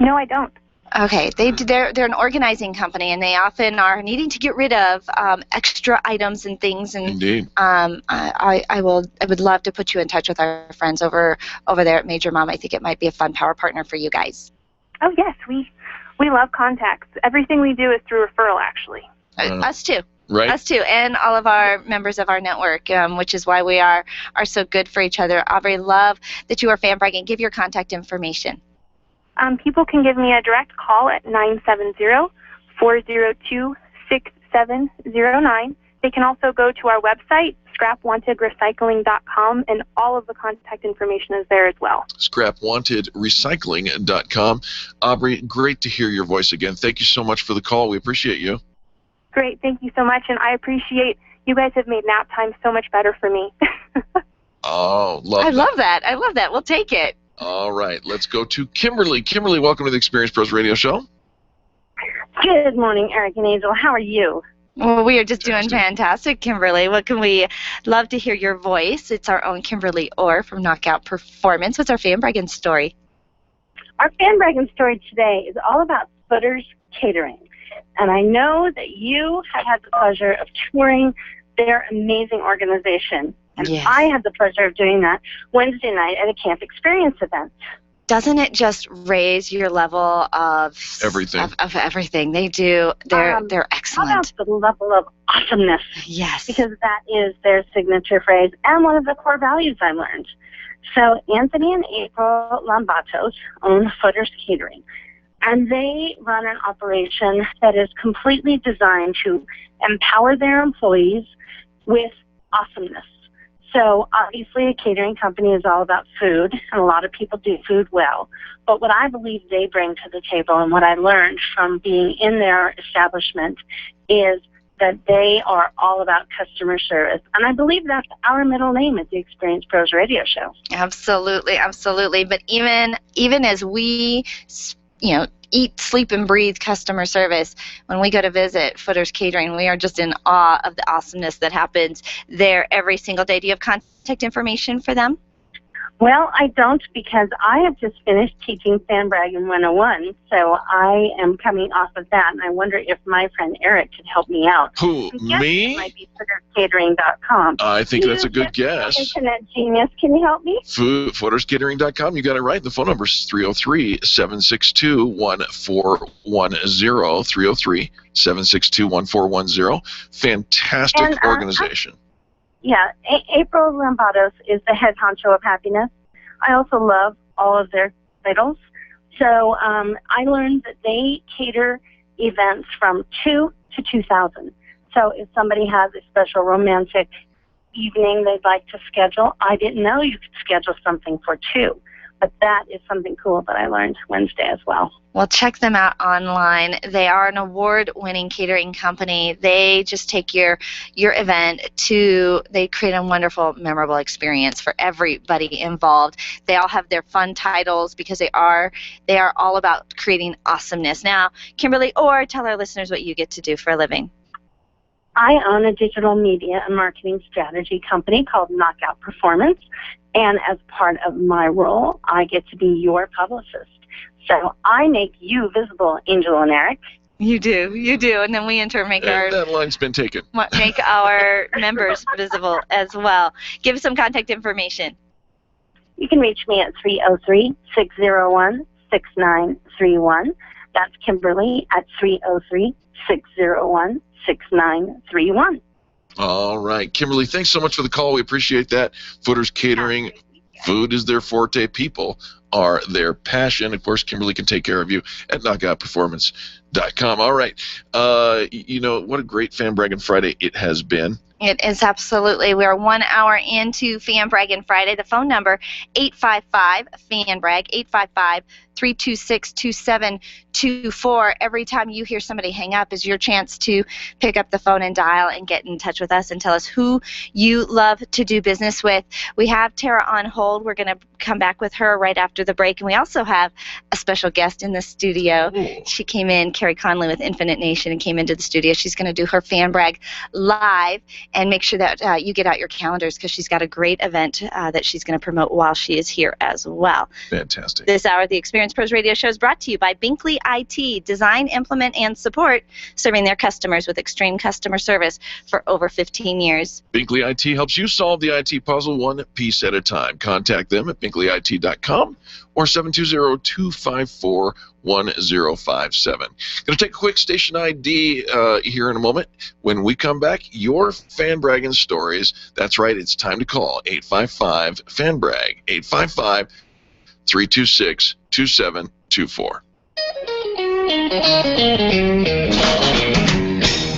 No, I don't. Okay, they're an organizing company, and they often are needing to get rid of extra items and things. And indeed, I would love to put you in touch with our friends over there at Major Mom. I think it might be a fun power partner for you guys. Oh yes, we love contacts. Everything we do is through referral, actually. Us too. Right. Us too, and all of our members of our network, which is why we are so good for each other. Aubrey, love that you are fan bragging. Give your contact information. People can give me a direct call at 970-402-6709. They can also go to our website, scrapwantedrecycling.com, and all of the contact information is there as well. Scrapwantedrecycling.com. Aubrey, great to hear your voice again. Thank you so much for the call. We appreciate you. Great. Thank you so much, and I appreciate you guys have made nap time so much better for me. Oh, I love that. I love that. We'll take it. All right, let's go to Kimberly. Kimberly, welcome to the Experience Pros Radio Show. Good morning, Eric and Angel. How are you? Well, we are just doing fantastic, Kimberly. What can we love to hear your voice? It's our own Kimberly Orr from Knockout Performance. What's our fan bragging story? Our fan bragging story today is all about Footer's Catering. And I know that you have had the pleasure of touring their amazing organization. And Yes. I had the pleasure of doing that Wednesday night at a camp experience event. Doesn't it just raise your level of Everything. Of everything they do? They're How excellent. about the level of awesomeness? Yes. Because that is their signature phrase and one of the core values I learned. So Anthony and April Lambatos own Footers Catering, and they run an operation that is completely designed to empower their employees with awesomeness. So obviously a catering company is all about food, and a lot of people do food well. But what I believe they bring to the table and what I learned from being in their establishment is that they are all about customer service. And I believe that's our middle name at the Experience Pros Radio Show. Absolutely, absolutely. But even as we, eat, sleep, and breathe customer service, when we go to visit Footers Catering, we are just in awe of the awesomeness that happens there every single day. Do you have contact information for them? Well, I don't, because I have just finished teaching Fan Braggin 101, so I am coming off of that, and I wonder if my friend Eric could help me out. Who, me? It might be footerscatering.com. I think that's a good guess. Internet genius, can you help me? Footerscatering.com. You got it right. The phone number is 303-762-1410. 303-762-1410. Fantastic And, organization. Yeah, April Lambatos is the head honcho of happiness. I also love all of their titles. So I learned that they cater events from 2 to 2,000. So if somebody has a special romantic evening they'd like to schedule, I didn't know you could schedule something for 2. But that is something cool that I learned Wednesday as well. Well, check them out online. They are an award-winning catering company. They just take your event they create a wonderful, memorable experience for everybody involved. They all have their fun titles because they are all about creating awesomeness. Now, Kimberly, or tell our listeners what you get to do for a living. I own a digital media and marketing strategy company called Knockout Performance, and as part of my role, I get to be your publicist. So I make you visible, Angel and Eric. You do, and then we in turn make that line's been taken. Make our members visible as well. Give us some contact information. You can reach me at 303-601-6931. That's Kimberly at 303-601-6931. All right. Kimberly, thanks so much for the call. We appreciate that. Footers Catering, food is their forte. People are their passion. Of course, Kimberly can take care of you at knockoutperformance.com. All right. What a great Fan Braggin' Friday it has been. It is absolutely. We are 1 hour into Fan Braggin' Friday. The phone number, 855-FAN-BRAG, 855-326-2724. Every time you hear somebody hang up is your chance to pick up the phone and dial and get in touch with us and tell us who you love to do business with. We have Tara on hold. We're going to come back with her right after the break. And we also have a special guest in the studio. Ooh. She came in, Carrie Conley with Infinite Nation, and came into the studio. She's going to do her Fan Brag live. And make sure that you get out your calendars because she's got a great event that she's going to promote while she is here as well. Fantastic. This hour of the Experience Pros Radio Show is brought to you by Binkley IT, design, implement, and support, serving their customers with extreme customer service for over 15 years. Binkley IT helps you solve the IT puzzle one piece at a time. Contact them at binkleyit.com or 720-254-1057. Going to take a quick station ID here in a moment. When we come back, your Fan Braggin' stories. That's right, it's time to call 855-FAN-BRAG, 855-326-2724.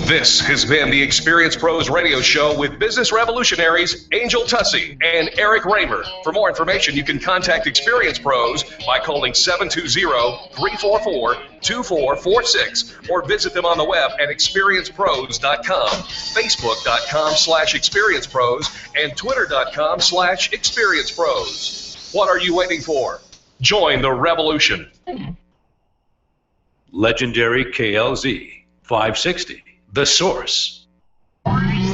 This has been the Experience Pros Radio Show with business revolutionaries Angel Tussey and Eric Raymer. For more information, you can contact Experience Pros by calling 720-344-2446 or visit them on the web at experiencepros.com, facebook.com/experiencepros, and twitter.com/experiencepros. What are you waiting for? Join the revolution. Legendary KLZ 560. The Source.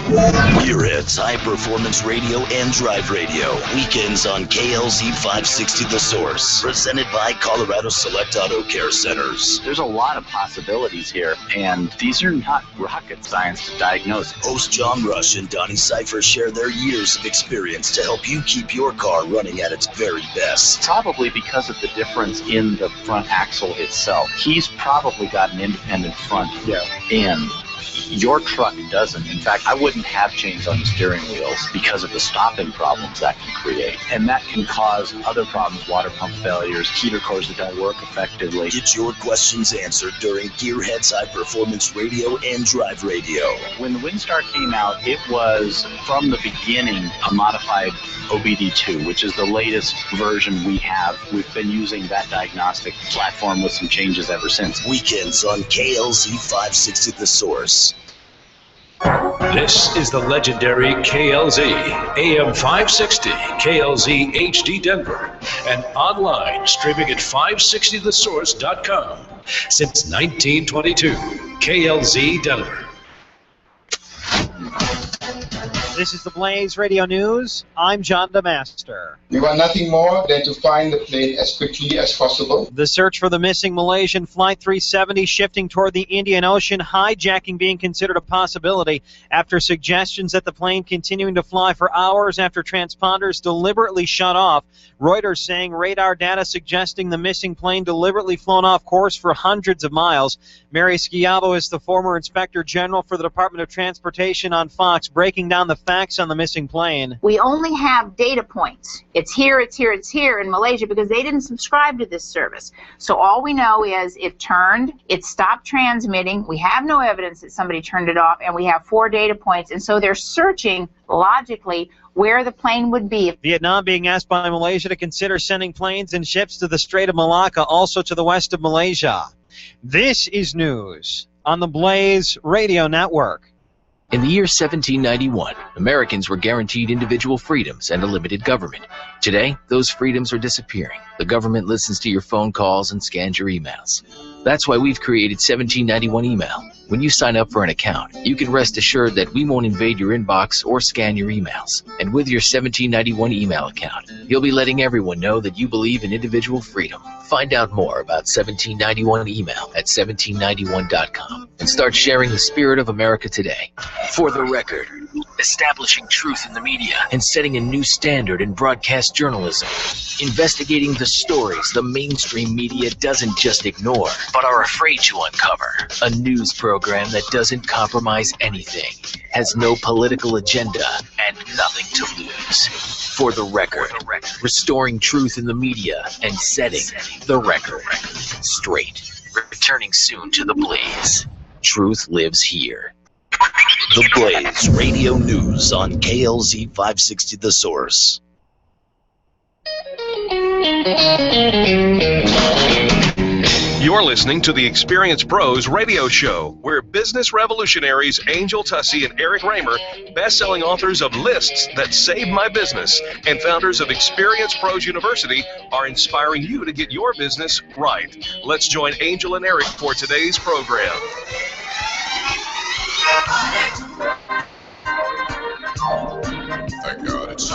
Gearheads, High Performance Radio and Drive Radio. Weekends on KLZ 560 The Source. Presented by Colorado Select Auto Care Centers. There's a lot of possibilities here, and these are not rocket science to diagnose. Host John Rush and Donnie Cypher share their years of experience to help you keep your car running at its very best. Probably because of the difference in the front axle itself. He's probably got an independent front end. Your truck doesn't. In fact, I wouldn't have chains on the steering wheels because of the stopping problems that can create. And that can cause other problems, water pump failures, heater cores that don't work effectively. Get your questions answered during Gearheads High Performance Radio and Drive Radio. When the Windstar came out, it was, from the beginning, a modified OBD2, which is the latest version we have. We've been using that diagnostic platform with some changes ever since. Weekends on KLZ 560 The Source. This is the legendary KLZ, AM 560, KLZ HD Denver, and online streaming at 560thesource.com. Since 1922, KLZ Denver. This is the Blaze Radio News. I'm John DeMaster. We want nothing more than to find the plane as quickly as possible. The search for the missing Malaysian Flight 370 shifting toward the Indian Ocean, hijacking being considered a possibility after suggestions that the plane continuing to fly for hours after transponders deliberately shut off. Reuters saying radar data suggesting the missing plane deliberately flown off course for hundreds of miles. Mary Schiavo is the former Inspector General for the Department of Transportation on Fox, breaking down the facts on the missing plane. We only have data points. It's here, it's here, it's here in Malaysia because they didn't subscribe to this service. So all we know is it turned, it stopped transmitting. We have no evidence that somebody turned it off, and we have 4 data points. And so they're searching logically where the plane would be. Vietnam being asked by Malaysia to consider sending planes and ships to the Strait of Malacca, also to the west of Malaysia. This is news on the Blaze Radio Network. In the year 1791, Americans were guaranteed individual freedoms and a limited government. Today, those freedoms are disappearing. The government listens to your phone calls and scans your emails. That's why we've created 1791 Email. When you sign up for an account, you can rest assured that we won't invade your inbox or scan your emails. And with your 1791 Email account, you'll be letting everyone know that you believe in individual freedom. Find out more about 1791 Email at 1791.com and start sharing the spirit of America today. For the record, establishing truth in the media and setting a new standard in broadcast journalism. Investigating the stories the mainstream media doesn't just ignore, but are afraid to uncover. A news program that doesn't compromise anything, has no political agenda, and nothing to lose. For the record, restoring truth in the media and setting the record straight. Returning soon to the Blaze. Truth lives here. The Blaze Radio News on KLZ 560 The Source. You're listening to the Experience Pros radio show, where business revolutionaries Angel Tussey and Eric Raymer, best-selling authors of Lists That Saved My Business, and founders of Experience Pros University, are inspiring you to get your business right. Let's join Angel and Eric for today's program. Thank God it's...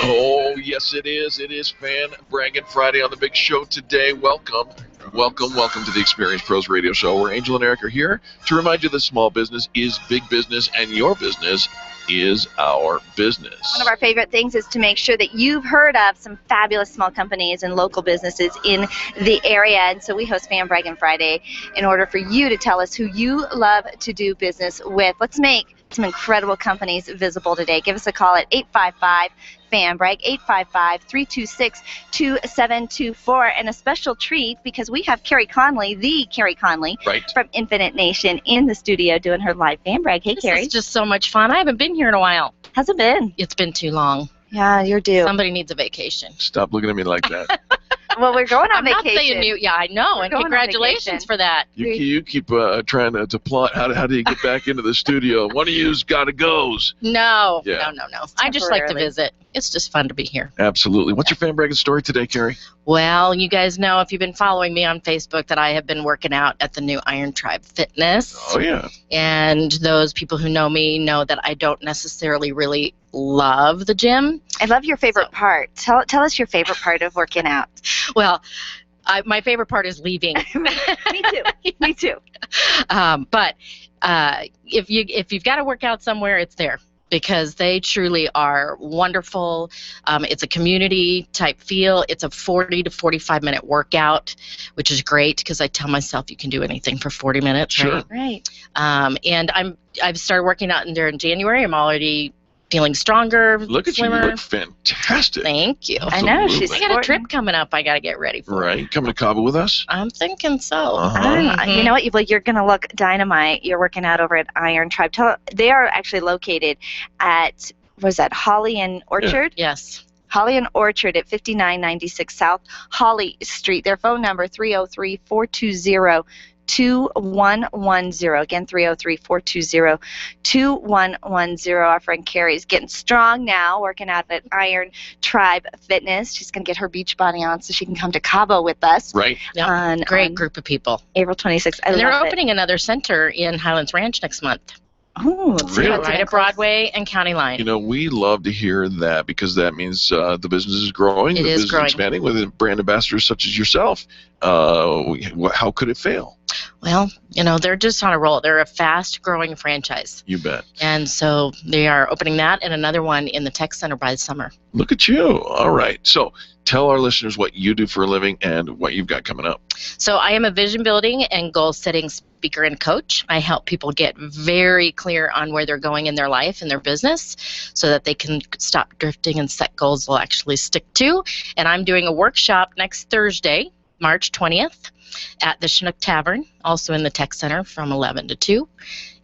Oh, yes, it is. It is Braggin Friday on the big show today. Welcome to the Experience Pros Radio Show, where Angel and Eric are here to remind you that small business is big business, and your business is our business. One of our favorite things is to make sure that you've heard of some fabulous small companies and local businesses in the area. And so we host Braggin Friday in order for you to tell us who you love to do business with. Let's make some incredible companies visible today. Give us a call at 855-FAN-BRAG, 855-326-2724. And a special treat, because we have Carrie Conley, the Carrie Conley, from Infinite Nation, in the studio doing her live fan brag. Hey, Carrie. This is just so much fun. I haven't been here in a while. How's it been? It's been too long. Yeah, you're due. Somebody needs a vacation. Stop looking at me like that. Well, we're going on I'm not vacation. saying you. Yeah, I know, We're and going on congratulations vacation. for that. You keep trying to plot how do you get back into the studio. One of you's got to goes. No, Yeah. no. I just like to Temporarily. visit. It's just fun to be here. Absolutely. What's your fan bragging story today, Carrie? Well, you guys know if you've been following me on Facebook that I have been working out at the new Iron Tribe Fitness. Oh, yeah. And those people who know me know that I don't necessarily really love the gym. I love your favorite part. Tell us your favorite part of working out. Well, my favorite part is leaving. Me too. Me too. But if you've got to work out somewhere, it's there. Because they truly are wonderful. It's a community type feel. It's a 40 to 45 minute workout, which is great because I tell myself you can do anything for 40 minutes. Sure. Right. And I've started working out in January. I'm already feeling stronger. Look at slimmer. you. You look fantastic. Thank you. Absolutely. I know. She's I got a trip coming up I got to get ready for. Right. Coming to Cabo with us? I'm thinking so. You know what? Well, you're going to look dynamite. You're working out over at Iron Tribe. They are actually located at, what is that, Holly and Orchard? Yeah. Yes. Holly and Orchard at 5996 South Holly Street. Their phone number, 303-420-2110. Again, 303-420-2110. Our friend Carrie's getting strong now, working out at Iron Tribe Fitness. She's going to get her beach body on so she can come to Cabo with us. Right. Yep. Great group of people. April 26th. And they're opening another center in Highlands Ranch next month. Oh, Really? Right at Broadway and County Line. You know, we love to hear that because that means the business is growing. It the is business growing. is expanding with brand ambassadors such as yourself. How could it fail? Well, they're just on a roll. They're a fast-growing franchise. You bet. And so they are opening that and another one in the Tech Center by the summer. Look at you. All right. So tell our listeners what you do for a living and what you've got coming up. So I am a vision building and goal setting speaker and coach. I help people get very clear on where they're going in their life and their business so that they can stop drifting and set goals they'll actually stick to. And I'm doing a workshop next Thursday, March 20th, at the Chinook Tavern, also in the Tech Center from 11 to 2.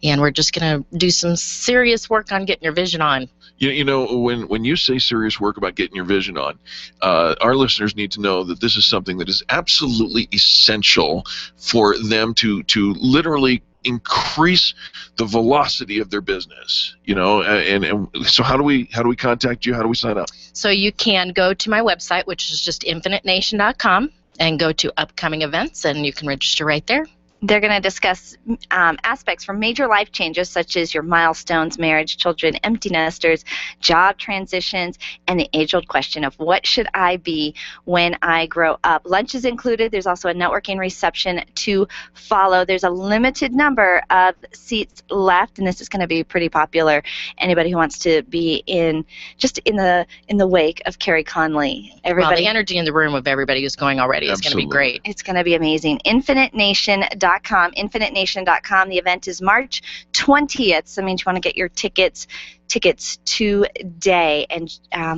And we're just going to do some serious work on getting your vision on. When you say serious work about getting your vision on, our listeners need to know that this is something that is absolutely essential for them to literally increase the velocity of their business. And so how do we contact you? How do we sign up? So you can go to my website, which is just infinitenation.com, and go to upcoming events, and you can register right there. They're going to discuss aspects from major life changes such as your milestones, marriage, children, empty nesters, job transitions, and the age-old question of what should I be when I grow up. Lunch is included. There's also a networking reception to follow. There's a limited number of seats left, and this is going to be pretty popular. Anybody who wants to be in the wake of Carrie Conley. Well, the energy in the room of everybody who's going already is going to be great. It's going to be amazing. InfiniteNation.com. InfiniteNation.com. The event is March 20th. So that means you want to get your tickets today and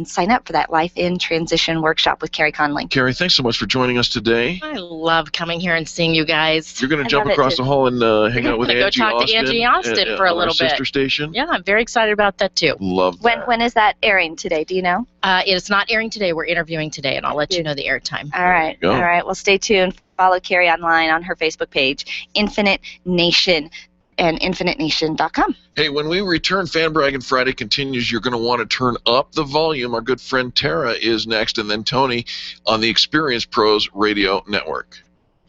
sign up for that Life in Transition workshop with Carrie Conley. Carrie, thanks so much for joining us today. I love coming here and seeing you guys. You're going to jump across the hall and hang out with Angie Austin. Go talk to Angie Austin for a little bit. Sister station. Yeah, I'm very excited about that too. Love that. When is that airing today? Do you know? It's not airing today. We're interviewing today, and I'll let you know the airtime. All right. All right. Well, stay tuned. Follow Carrie online on her Facebook page, Infinite Nation, and InfiniteNation.com. Hey, when we return, Fan Bragging Friday continues. You're going to want to turn up the volume. Our good friend Tara is next, and then Tony on the Experience Pros Radio Network.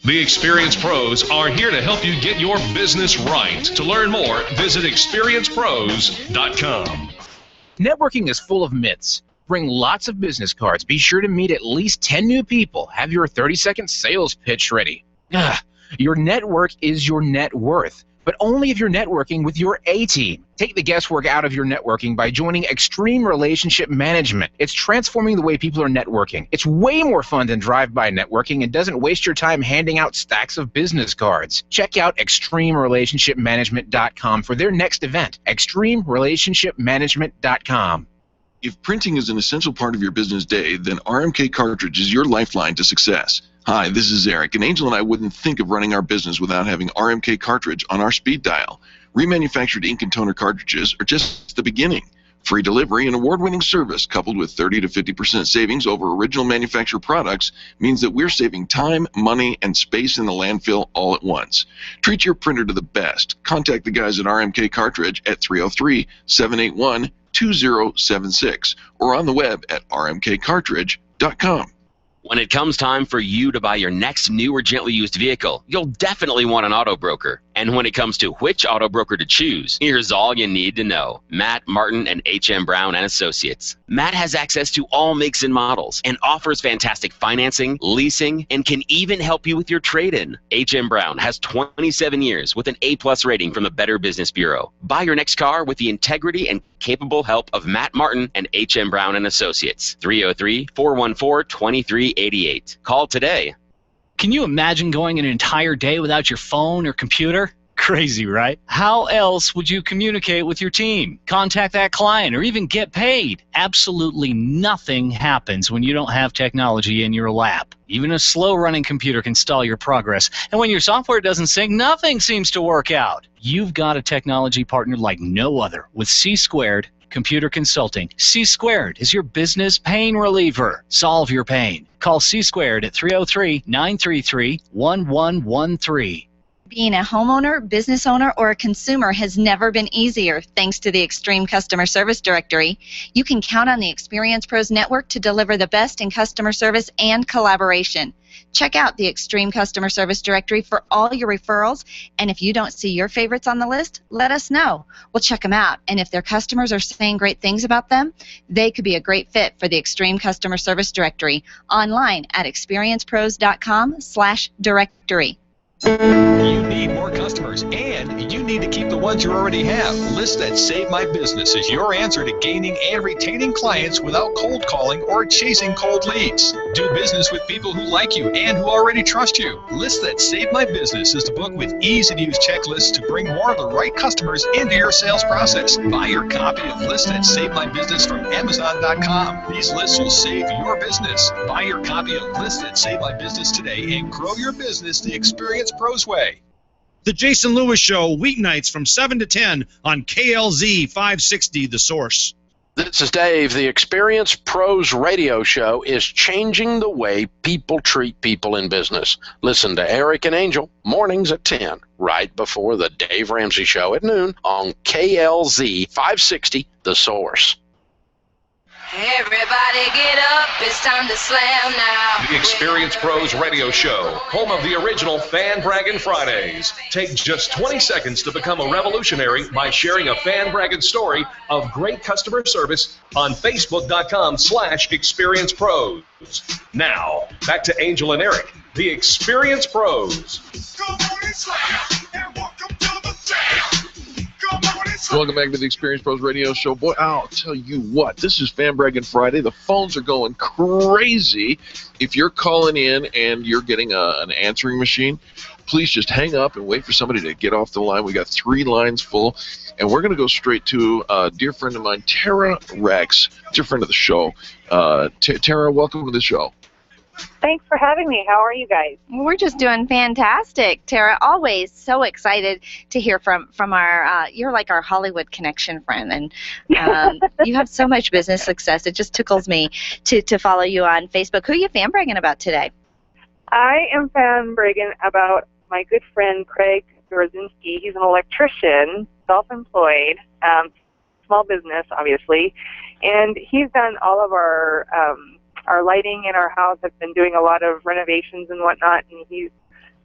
The Experience Pros are here to help you get your business right. To learn more, visit experiencepros.com. Networking is full of myths. Bring lots of business cards. Be sure to meet at least 10 new people. Have your 30-second sales pitch ready. Your network is your net worth, but only if you're networking with your A-team. Take the guesswork out of your networking by joining Extreme Relationship Management. It's transforming the way people are networking. It's way more fun than drive-by networking and doesn't waste your time handing out stacks of business cards. Check out ExtremeRelationshipManagement.com for their next event. ExtremeRelationshipManagement.com. If printing is an essential part of your business day, then RMK Cartridge is your lifeline to success. Hi, this is Eric, and Angel and I wouldn't think of running our business without having RMK Cartridge on our speed dial. Remanufactured ink and toner cartridges are just the beginning. Free delivery and award-winning service coupled with 30 to 50% savings over original manufacturer products means that we're saving time, money, and space in the landfill all at once. Treat your printer to the best. Contact the guys at RMK Cartridge at 303-781-2076 or on the web at rmkcartridge.com. When it comes time for you to buy your next new or gently used vehicle, you'll definitely want an auto broker. And when it comes to which auto broker to choose, here's all you need to know. Matt Martin and H.M. Brown and Associates. Matt has access to all makes and models and offers fantastic financing, leasing, and can even help you with your trade-in. H.M. Brown has 27 years with an A+ rating from the Better Business Bureau. Buy your next car with the integrity and capable help of Matt Martin and H.M. Brown and Associates. 303-414-2388. Call today. Can you imagine going an entire day without your phone or computer? Crazy, right? How else would you communicate with your team, contact that client, or even get paid? Absolutely nothing happens when you don't have technology in your lap. Even a slow-running computer can stall your progress. And when your software doesn't sync, nothing seems to work out. You've got a technology partner like no other with C-Squared Computer Consulting. C-Squared is your business pain reliever. Solve your pain. Call C-Squared at 303-933-1113. Being a homeowner, business owner, or a consumer has never been easier thanks to the Extreme Customer Service Directory. You can count on the Experience Pros Network to deliver the best in customer service and collaboration. Check out the Extreme Customer Service Directory for all your referrals, and if you don't see your favorites on the list, let us know. We'll check them out, and if their customers are saying great things about them, they could be a great fit for the Extreme Customer Service Directory online at experiencepros.com/directory. You need more customers, and you need to keep the ones you already have. List that Save My Business is your answer to gaining and retaining clients without cold calling or chasing cold leads. Do business with people who like you and who already trust you. List that Save My Business is the book with easy-to-use checklists to bring more of the right customers into your sales process. Buy your copy of List That Save My Business from Amazon.com. These lists will save your business. Buy your copy of List That Save My Business today and grow your business the Experience Pros way. The Jason Lewis Show, weeknights from 7 to 10 on KLZ 560, The Source. This is Dave. The Experience Pros radio show is changing the way people treat people in business. Listen to Eric and Angel mornings at 10, right before the Dave Ramsey Show at noon on KLZ 560, The Source. Everybody get up, it's time to slam now. The Experience Pros Radio Show, home of the original Fan Braggin' Fridays. Take just 20 seconds to become a revolutionary by sharing a Fan Braggin' story of great customer service on Facebook.com/Experience Pros. Now, back to Angel and Eric, the Experience Pros. Welcome back to the Experience Pros Radio Show. Boy, I'll tell you what, this is Fan Braggin' Friday. The phones are going crazy. If you're calling in and you're getting an answering machine, please just hang up and wait for somebody to get off the line. We got 3 lines full, and we're going to go straight to a dear friend of mine, Tara Rex, dear friend of the show. Tara, welcome to the show. Thanks for having me. How are you guys? We're just doing fantastic, Tara. Always so excited to hear from our. You're like our Hollywood connection friend, and you have so much business success. It just tickles me to follow you on Facebook. Who are you fan bragging about today? I am fan bragging about my good friend Craig Gorzinski. He's an electrician, self-employed, small business, obviously, and he's done all of our lighting in our house. I've been doing a lot of renovations and whatnot, and he's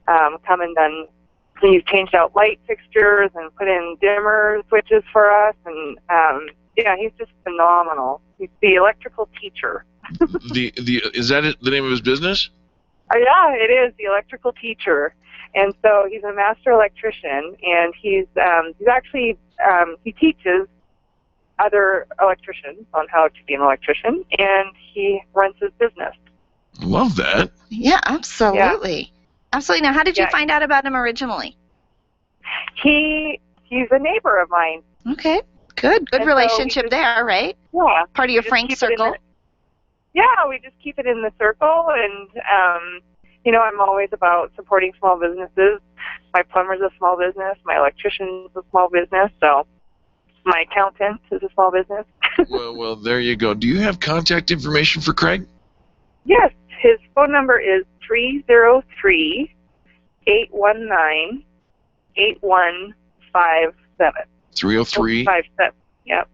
come and done. He's changed out light fixtures and put in dimmer switches for us, and yeah, he's just phenomenal. He's the electrical teacher. Is that the name of his business? Yeah, it is, the electrical teacher. And so he's a master electrician, and he's actually he teaches other electricians on how to be an electrician, and he runs his business. Love that. Yeah, absolutely. Yeah. Absolutely. Now, how did you find out about him originally? He's a neighbor of mine. Okay, good. Good relationship there, right? Yeah. Part of your Frank circle? Yeah, we just keep it in the circle, and, you know, I'm always about supporting small businesses. My plumber's a small business. My electrician's a small business, so My accountant is a small business. well, there you go. Do you have contact information for Craig? Yes, his phone number is 303-819-8157. 303. 57. Yep.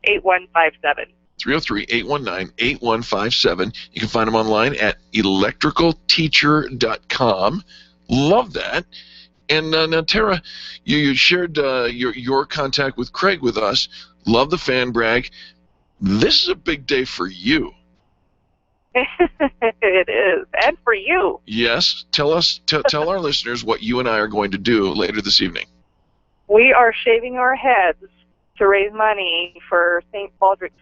819-8157. 303-819-8157. You can find him online at electricalteacher.com. Love that. And now, Tara, you shared your contact with Craig with us. Love the fan brag. This is a big day for you. It is, and for you. Yes. Tell our listeners what you and I are going to do later this evening. We are shaving our heads to raise money for St. Baldrick's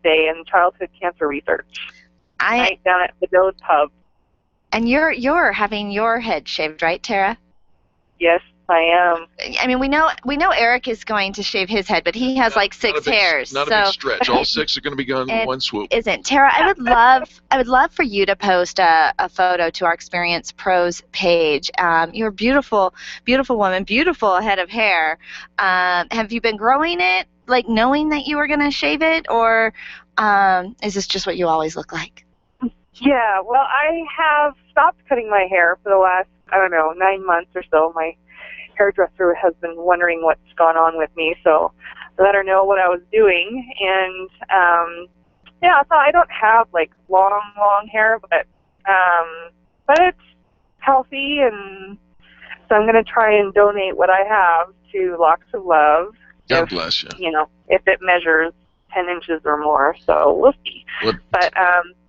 Day and childhood cancer research. Night down at the Village Pub. And you're having your head shaved, right, Tara? Yes, I am. I mean, we know Eric is going to shave his head, but he has like 6 hairs. Not a big stretch. All 6 are going to be gone in one swoop. Isn't Tara? I would love for you to post a photo to our Experience Pros page. You're a beautiful, beautiful woman, beautiful head of hair. Have you been growing it, like knowing that you were going to shave it, or is this just what you always look like? Yeah, well, I have stopped cutting my hair for the last, 9 months or so. My hairdresser has been wondering what's gone on with me, so I let her know what I was doing. And, I thought I don't have, like, long hair, but it's healthy, and so I'm going to try and donate what I have to Locks of Love. God bless you. If it measures 10 inches or more, so we'll see.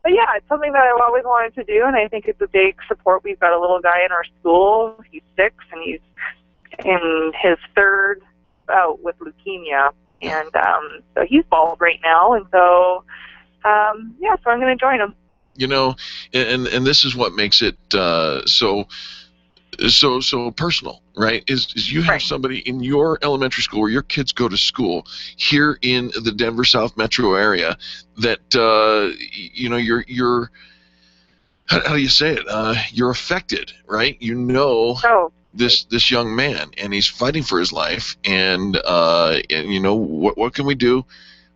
But yeah, it's something that I've always wanted to do, and I think it's a big support. We've got a little guy in our school. He's 6, and he's in his 3rd bout with leukemia, and so he's bald right now, and so so I'm going to join him. And this is what makes it so personal, right? Is you have somebody in your elementary school where your kids go to school here in the Denver South Metro area that you're how do you say it? You're affected, right? This young man, and he's fighting for his life, and what can we do?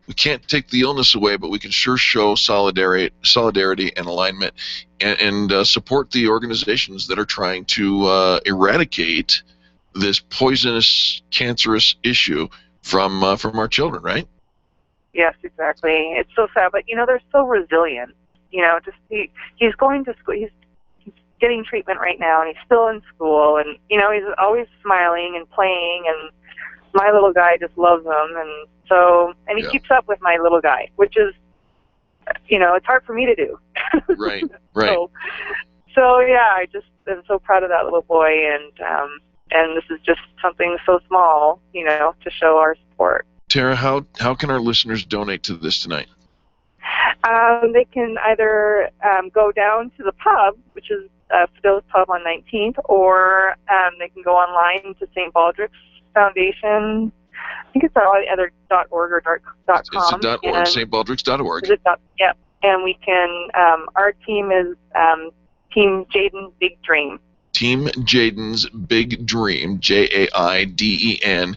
We can't take the illness away, but we can sure show solidarity and alignment, and support the organizations that are trying to eradicate this poisonous, cancerous issue from our children, right? Yes, exactly. It's so sad, but they're so resilient. He's going to school. He's getting treatment right now, and he's still in school, and he's always smiling and playing, and my little guy just loves him, and he keeps up with my little guy, which is, it's hard for me to do. Right. So yeah, I just am so proud of that little boy, and this is just something so small, to show our support. Tara, how can our listeners donate to this tonight? They can either go down to the pub, which is Fidel's Pub on 19th, or they can go online to St. Baldrick's Foundation. I think it's either .org or .com. It's a .org, stbaldricks.org. Yeah, and we can, our team is Team Jaden's Big Dream. Team Jaden's Big Dream, Jaiden,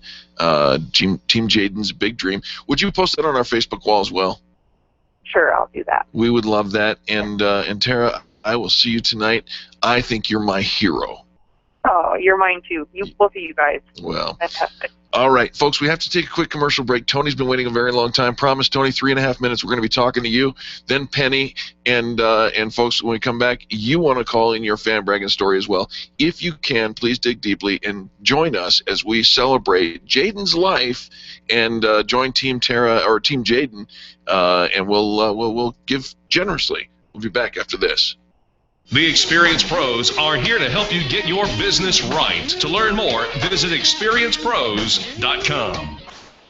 Team Jaden's Big Dream. Would you post that on our Facebook wall as well? Sure, I'll do that. We would love that. And Tara, I will see you tonight. I think you're my hero. Oh, you're mine too. Both of you guys. Well, fantastic. All right, folks, we have to take a quick commercial break. Tony's been waiting a very long time. Promise, Tony, 3.5 minutes. We're going to be talking to you, then Penny, and folks, when we come back, you want to call in your fan bragging story as well. If you can, please dig deeply and join us as we celebrate Jaden's life, and join Team Tara or Team Jaden, and we'll give generously. We'll be back after this. The Experience Pros are here to help you get your business right. To learn more, visit experiencepros.com.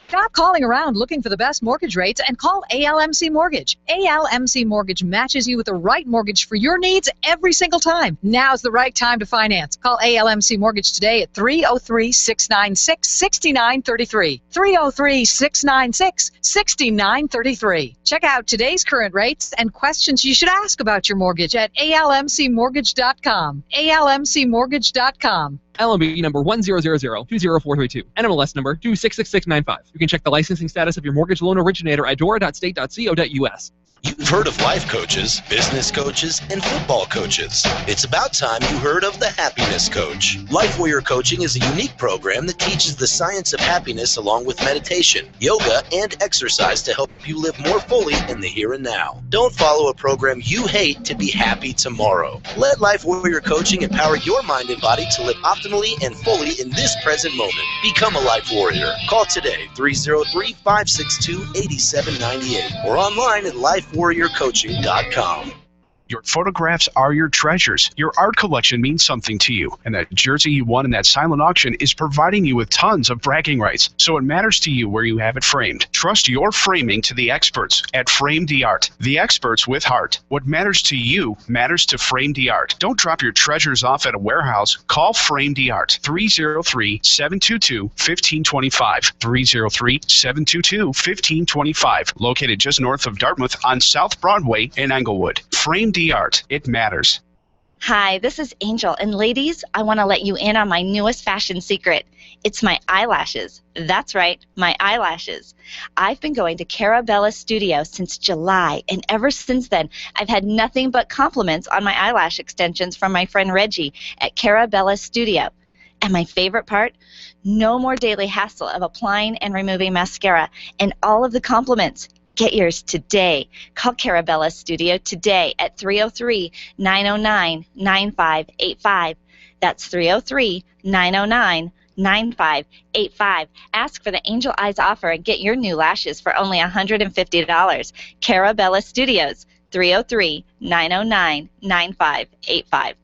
Stop calling around looking for the best mortgage rates and call ALMC Mortgage. ALMC Mortgage matches you with the right mortgage for your needs every single time. Now's the right time to finance. Call ALMC Mortgage today at 303-696-6933. 303-696-6933. Check out today's current rates and questions you should ask about your mortgage at almcmortgage.com. almcmortgage.com. LMB number 100020432. NMLS number 266695. You can check the licensing status of your mortgage loan originator at dora.state.co.us. You've heard of life coaches, business coaches, and football coaches. It's about time you heard of the Happiness Coach. Life Warrior Coaching is a unique program that teaches the science of happiness along with meditation, yoga, and exercise to help you live more fully in the here and now. Don't follow a program you hate to be happy tomorrow. Let Life Warrior Coaching empower your mind and body to live optimally and fully in this present moment. Become a Life Warrior. Call today, 303-562-8798, or online at lifewarriorcoaching.com. Your photographs are your treasures. Your art collection means something to you, and that jersey you won in that silent auction is providing you with tons of bragging rights, so it matters to you where you have it framed. Trust your framing to the experts at Frame Art, the experts with heart. What matters to you matters to Frame Art. Don't drop your treasures off at a warehouse. Call Frame Art, 303-722-1525, 303-722-1525, located just north of Dartmouth on South Broadway in Englewood. Frame Art. It matters. Hi, this is Angel, and ladies, I want to let you in on my newest fashion secret. It's my eyelashes. That's right, my eyelashes. I've been going to Carabella Studio since July, and ever since then, I've had nothing but compliments on my eyelash extensions from my friend Reggie at Carabella Studio. And my favorite part? No more daily hassle of applying and removing mascara, and all of the compliments. Get yours today. Call Carabella Studio today at 303-909-9585. That's 303-909-9585. Ask for the Angel Eyes offer and get your new lashes for only $150. Carabella Studios, 303-909-9585.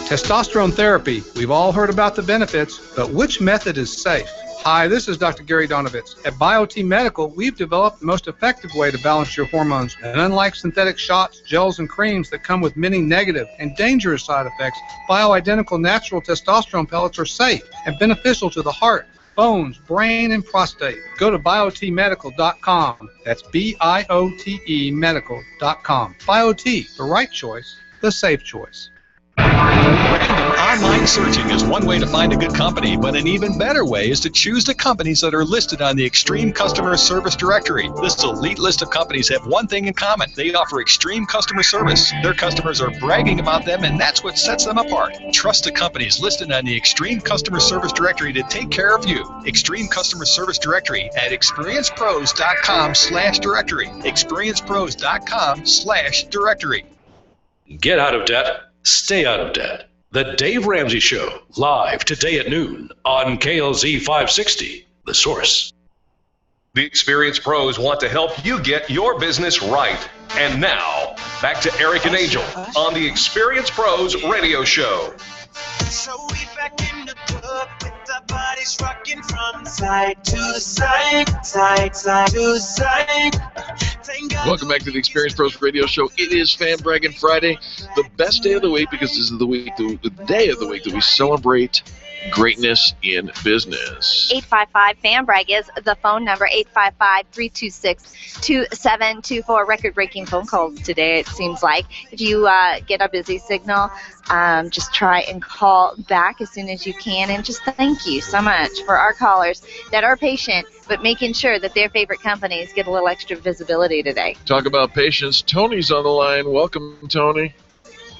Testosterone therapy. We've all heard about the benefits, but which method is safe? Hi, this is Dr. Gary Donovitz. At BioT Medical, we've developed the most effective way to balance your hormones. And unlike synthetic shots, gels, and creams that come with many negative and dangerous side effects, bioidentical natural testosterone pellets are safe and beneficial to the heart, bones, brain, and prostate. Go to biotmedical.com. That's BIOTE medical.com. BioT, the right choice, the safe choice. Online searching is one way to find a good company, but an even better way is to choose the companies that are listed on the Extreme Customer Service Directory. This elite list of companies have one thing in common. They offer extreme customer service. Their customers are bragging about them, and that's what sets them apart. Trust the companies listed on the Extreme Customer Service Directory to take care of you. Extreme Customer Service Directory at experiencepros.com/directory. experiencepros.com/directory. Get out of debt. Stay out of debt. The Dave Ramsey Show, live today at noon on KLZ 560, The Source. The experienced pros want to help you get your business right. And now, back to Eric and Angel on the Experienced Pros Radio Show. So we back in the club with our bodies rocking from side to side, side to side. Welcome back to the Experienced Pros Radio Show. It is Fan Braggin Friday, the best day of the week because this is the day of the week that we celebrate greatness in business. 855-FAN-BRAG is the phone number, 855-326-2724. Record-breaking phone calls today, it seems like. If you get a busy signal, just try and call back as soon as you can. And just thank you so much for our callers that are patient, but making sure that their favorite companies get a little extra visibility today. Talk about patience. Tony's on the line. Welcome, Tony.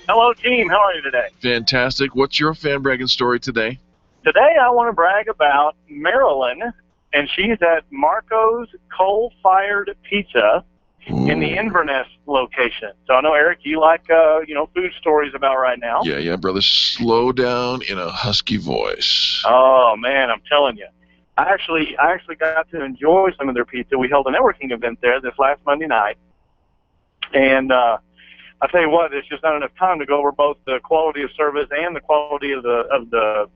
Hello, team. How are you today? Fantastic. What's your fan bragging story today? Today I want to brag about Marilyn, and she's at Marco's Coal-Fired Pizza in the Inverness location. So I know, Eric, you like food stories about right now. Yeah, brother. Slow down in a husky voice. Oh man, I'm telling you. I actually got to enjoy some of their pizza. We held a networking event there this last Monday night, and I tell you what, there's just not enough time to go over both the quality of service and the quality of the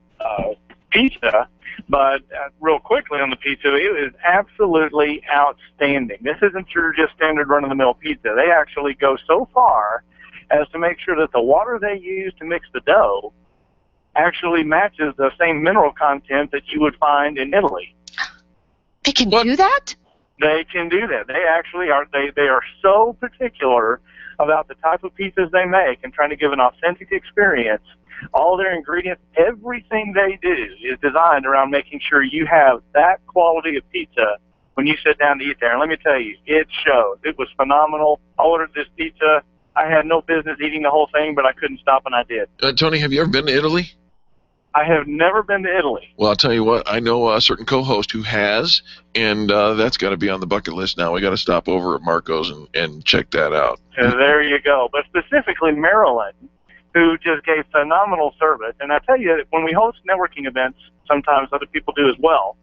pizza. But real quickly on the pizza, it is absolutely outstanding. This isn't your just standard run-of-the-mill pizza. They actually go so far as to make sure that the water they use to mix the dough actually matches the same mineral content that you would find in Italy. They can do that? They can do that. They actually are. They are so particular about the type of pizzas they make and trying to give an authentic experience. All their ingredients, everything they do is designed around making sure you have that quality of pizza when you sit down to eat there. And let me tell you, it shows. It was phenomenal. I ordered this pizza. I had no business eating the whole thing, but I couldn't stop, and I did. Tony, have you ever been to Italy? I have never been to Italy. Well, I'll tell you what, I know a certain co-host who has, and that's got to be on the bucket list now. We got to stop over at Marco's and check that out. There you go. But specifically Marilyn, who just gave phenomenal service. And I tell you, when we host networking events, sometimes other people do as well,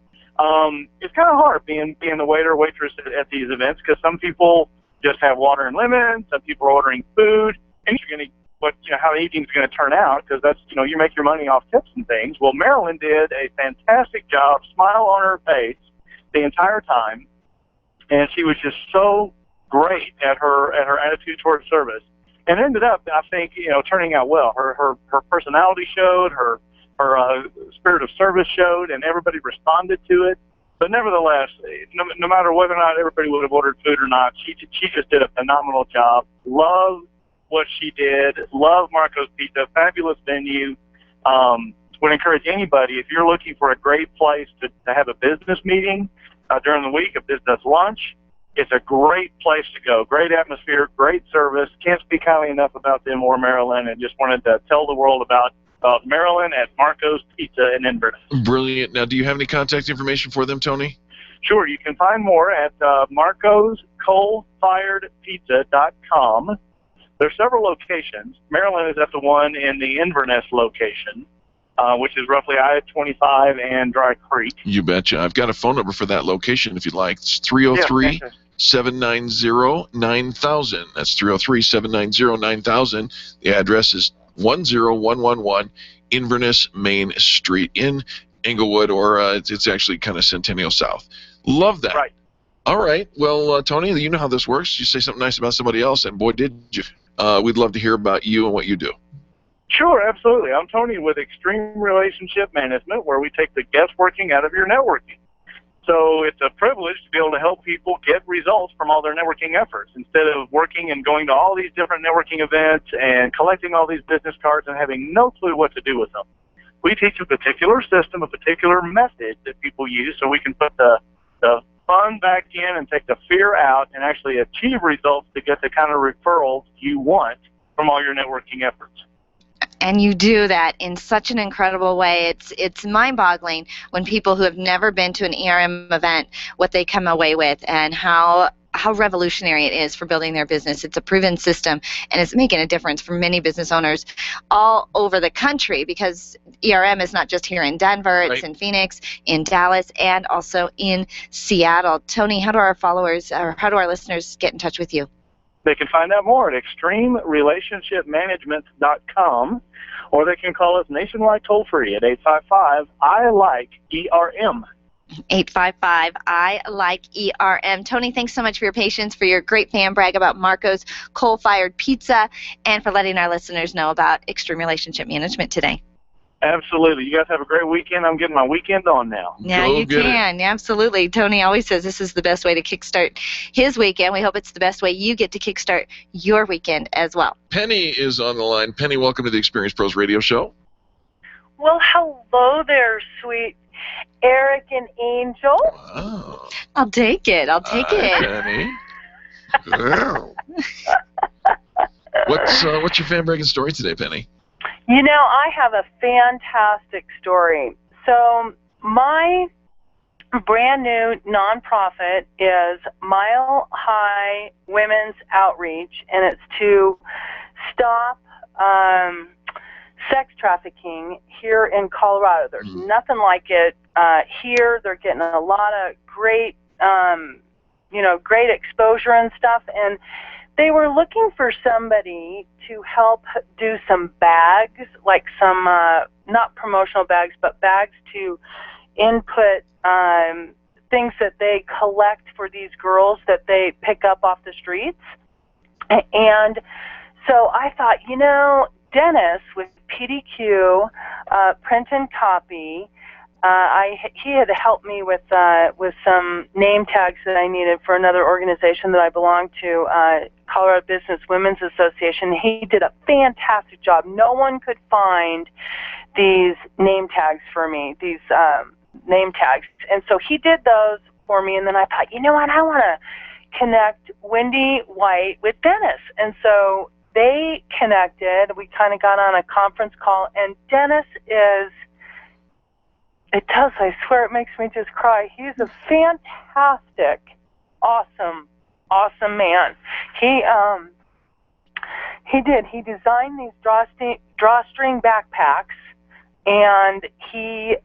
it's kind of hard being the waiter or waitress at these events, because some people just have water and lemon, some people are ordering food, and you're going to how the evening's going to turn out, because that's, you make your money off tips and things. Well, Marilyn did a fantastic job, smile on her face the entire time, and she was just so great at her attitude towards service, and ended up, I think, turning out well. Her personality showed, her spirit of service showed, and everybody responded to it. But nevertheless, no matter whether or not everybody would have ordered food or not, she just did a phenomenal job. Love what she did. Love Marco's Pizza. Fabulous venue. Would encourage anybody, if you're looking for a great place to have a business meeting during the week, a business lunch, it's a great place to go. Great atmosphere, great service. Can't speak highly enough about them or Marilyn, and just wanted to tell the world about Marilyn at Marco's Pizza in Inverness. Brilliant. Now, do you have any contact information for them, Tony? Sure. You can find more at marcoscoalfiredpizza.com. There's several locations. Maryland is at the one in the Inverness location, which is roughly I-25 and Dry Creek. You betcha. I've got a phone number for that location if you'd like. It's 303-790-9000. That's 303-790-9000. The address is 10111 Inverness Main Street in Englewood, or it's actually kind of Centennial South. Love that. Right. All right. Well, Tony, you know how this works. You say something nice about somebody else, and boy, did you. We'd love to hear about you and what you do. Sure, absolutely. I'm Tony with Extreme Relationship Management, where we take the guessworking out of your networking. So it's a privilege to be able to help people get results from all their networking efforts, instead of working and going to all these different networking events and collecting all these business cards and having no clue what to do with them. We teach a particular system, a particular method that people use, so we can put the fun back in and take the fear out and actually achieve results to get the kind of referrals you want from all your networking efforts. And you do that in such an incredible way. It's mind-boggling when people who have never been to an ERM event, what they come away with and how revolutionary it is for building their business. It's a proven system, and it's making a difference for many business owners all over the country, because ERM is not just here in Denver, it's in Phoenix, in Dallas, and also in Seattle. Tony, how do our followers, or how do our listeners get in touch with you? They can find out more at extremerelationshipmanagement.com, or they can call us nationwide toll-free at 855-I-LIKE-ERM. 855-I-LIKE-ERM. Tony, thanks so much for your patience, for your great fan brag about Marco's Coal-Fired Pizza, and for letting our listeners know about Extreme Relationship Management today. Absolutely. You guys have a great weekend. I'm getting my weekend on now. Yeah, you can. Absolutely. Tony always says this is the best way to kickstart his weekend. We hope it's the best way you get to kickstart your weekend as well. Penny is on the line. Penny, welcome to the Experience Pros Radio Show. Well, hello there, sweet Eric and Angel. Wow. I'll take it. Penny. Wow. What's your fan breaking story today, Penny? You know, I have a fantastic story. So my brand new nonprofit is Mile High Women's Outreach, and it's to stop sex trafficking here in Colorado. There's nothing like it here. They're getting a lot of great, great exposure and stuff, and they were looking for somebody to help do some bags, like some, not promotional bags, but bags to input things that they collect for these girls that they pick up off the streets. And so I thought, Dennis with PDQ, Print and Copy, he had helped me with some name tags that I needed for another organization that I belong to, Colorado Business Women's Association. He did a fantastic job. No one could find these name tags for me, these name tags. And so he did those for me, and then I thought, you know what, I want to connect Wendy White with Dennis. And so they connected. We kind of got on a conference call, and Dennis is, it does, I swear it makes me just cry. He's a fantastic, awesome man. He designed these drawstring backpacks, and he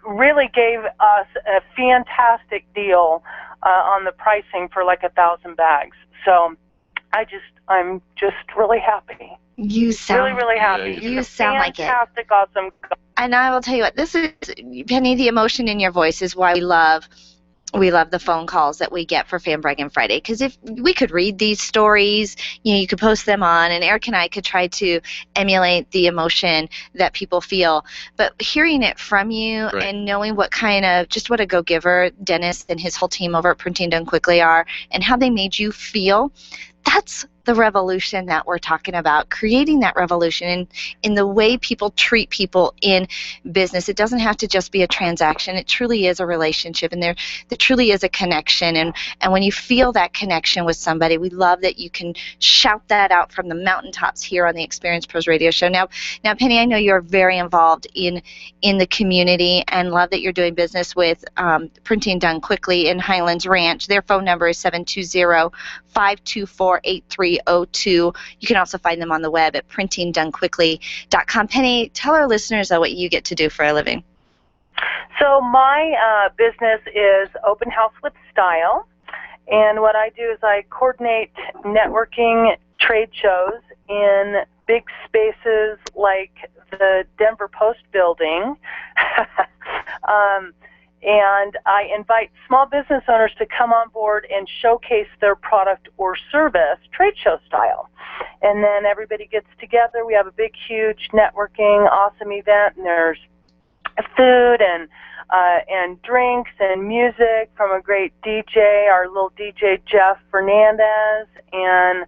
really gave us a fantastic deal on the pricing for like 1,000 bags. So I'm just really happy. You sound really happy. You sound like it. Fantastic, awesome. And I will tell you what, this is, Penny, the emotion in your voice is why we love the phone calls that we get for Fan Braggin Friday, because if we could read these stories, you could post them on, and Eric and I could try to emulate the emotion that people feel. But hearing it from you and knowing what a go-giver Dennis and his whole team over at Printing Done Quickly are, and how they made you feel, that's the revolution that we're talking about, creating that revolution in the way people treat people in business. It doesn't have to just be a transaction. It truly is a relationship, and there truly is a connection. And when you feel that connection with somebody, we love that you can shout that out from the mountaintops here on the Experience Pros Radio Show. Now, Penny, I know you're very involved in the community, and love that you're doing business with Printing Done Quickly in Highlands Ranch. Their phone number is 720-524-8302. You can also find them on the web at printingdonequickly.com. Penny, tell our listeners what you get to do for a living. So my business is Open House with Style, and what I do is I coordinate networking trade shows in big spaces like the Denver Post building. And I invite small business owners to come on board and showcase their product or service trade show style. And then everybody gets together. We have a big, huge networking, awesome event, and there's food and drinks and music from a great DJ, our little DJ Jeff Fernandez. And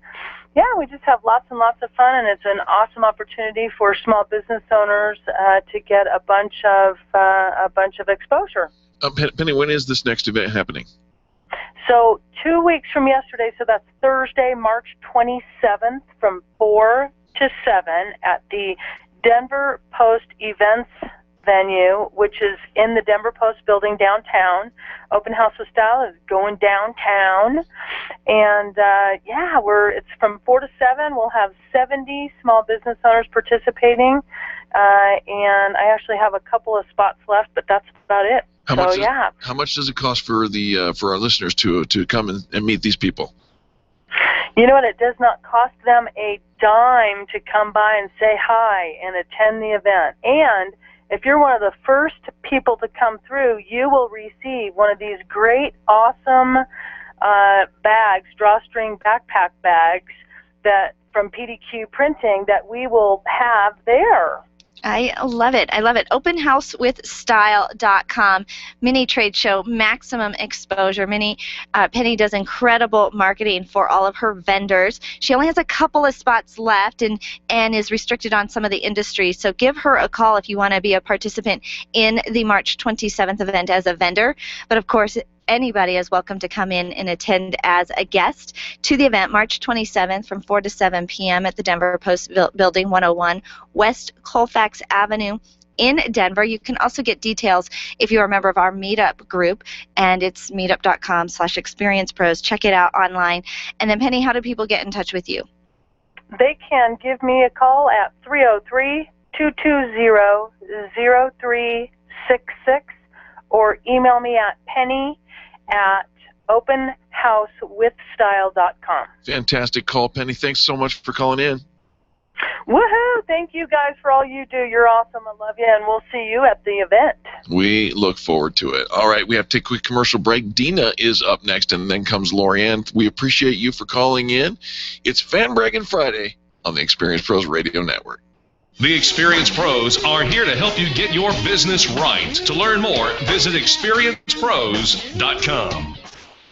yeah, we just have lots and lots of fun, and it's an awesome opportunity for small business owners to get a bunch of exposure. Penny, when is this next event happening? So 2 weeks from yesterday, so that's Thursday, March 27th from 4 to 7 at the Denver Post Events venue, which is in the Denver Post building downtown. Open House with Style is going downtown. And it's from 4 to 7. We'll have 70 small business owners participating. And I actually have a couple of spots left, but that's about it. How much does it cost for our listeners to come and meet these people? You know what? It does not cost them a dime to come by and say hi and attend the event. And if you're one of the first people to come through, you will receive one of these great, awesome bags, drawstring backpack bags from PDQ Printing that we will have there. I love it. OpenHouseWithStyle.com. Mini trade show, maximum exposure. Penny does incredible marketing for all of her vendors. She only has a couple of spots left and is restricted on some of the industries. So give her a call if you want to be a participant in the March 27th event as a vendor. But of course, anybody is welcome to come in and attend as a guest to the event March 27th from 4 to 7 p.m. at the Denver Post Building, 101 West Colfax Avenue in Denver. You can also get details if you're a member of our meetup group, and it's meetup.com/experiencepros. Check it out online. And then, Penny, how do people get in touch with you? They can give me a call at 303-220-0366 or email me at penny@openhousewithstyle.com. Fantastic call, Penny. Thanks so much for calling in. Woohoo! Thank you guys for all you do. You're awesome. I love you, and we'll see you at the event. We look forward to it. All right, we have to take a quick commercial break. Dina is up next, and then comes Lorianne. We appreciate you for calling in. It's Fan Braggin Friday on the Experience Pros Radio Network. The Experience Pros are here to help you get your business right. To learn more, visit experiencepros.com.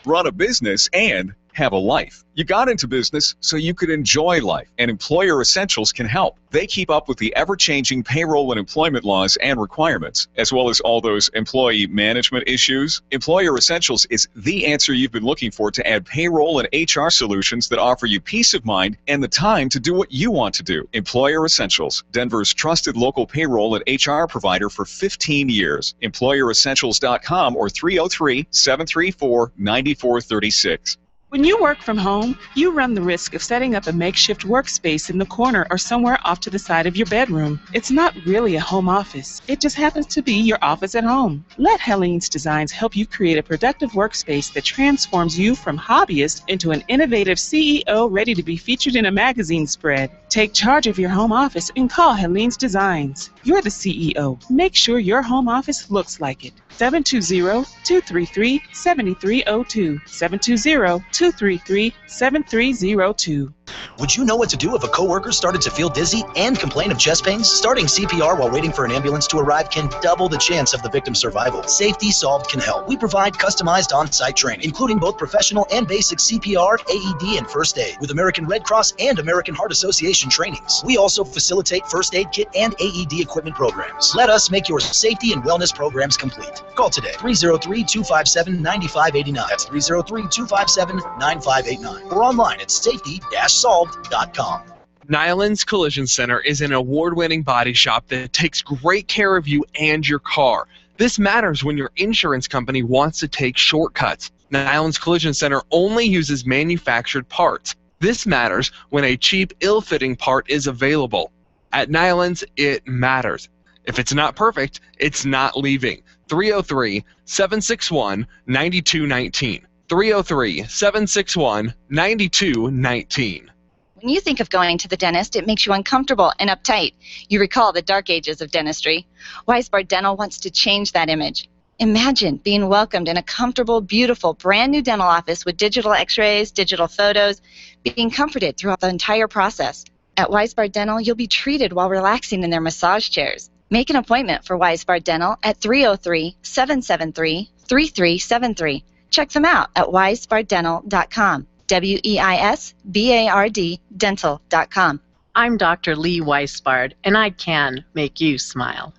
Run a business and have a life. You got into business so you could enjoy life, and Employer Essentials can help. They keep up with the ever-changing payroll and employment laws and requirements, as well as all those employee management issues. Employer Essentials is the answer you've been looking for to add payroll and HR solutions that offer you peace of mind and the time to do what you want to do. Employer Essentials, Denver's trusted local payroll and HR provider for 15 years. EmployerEssentials.com or 303-734-9436. When you work from home, you run the risk of setting up a makeshift workspace in the corner or somewhere off to the side of your bedroom. It's not really a home office. It just happens to be your office at home. Let Helene's Designs help you create a productive workspace that transforms you from hobbyist into an innovative CEO ready to be featured in a magazine spread. Take charge of your home office and call Helene's Designs. You're the CEO. Make sure your home office looks like it. 720-233-7302. 720-233-7302. Would you know what to do if a coworker started to feel dizzy and complain of chest pains? Starting CPR while waiting for an ambulance to arrive can double the chance of the victim's survival. Safety Solved can help. We provide customized on-site training, including both professional and basic CPR, AED, and first aid, with American Red Cross and American Heart Association trainings. We also facilitate first aid kit and AED equipment programs. Let us make your safety and wellness programs complete. Call today, 303-257-9589. That's 303-257-9589. Or online at safety-solved.com. Nyland's Collision Center is an award-winning body shop that takes great care of you and your car. This matters when your insurance company wants to take shortcuts. Nyland's Collision Center only uses manufactured parts. This matters when a cheap, ill-fitting part is available. At Nyland's, it matters. If it's not perfect, it's not leaving. 303-761-9219. 303-761-9219. When you think of going to the dentist, it makes you uncomfortable and uptight. You recall the dark ages of dentistry. Weisbard Dental wants to change that image. Imagine being welcomed in a comfortable, beautiful, brand new dental office with digital x-rays, digital photos, being comforted throughout the entire process. At Weisbard Dental, you'll be treated while relaxing in their massage chairs. Make an appointment for Weisbard Dental at 303-773-3373. Check them out at weisbarddental.com. WEISBARD dental.com. I'm Dr. Lee Weisbard, and I can make you smile.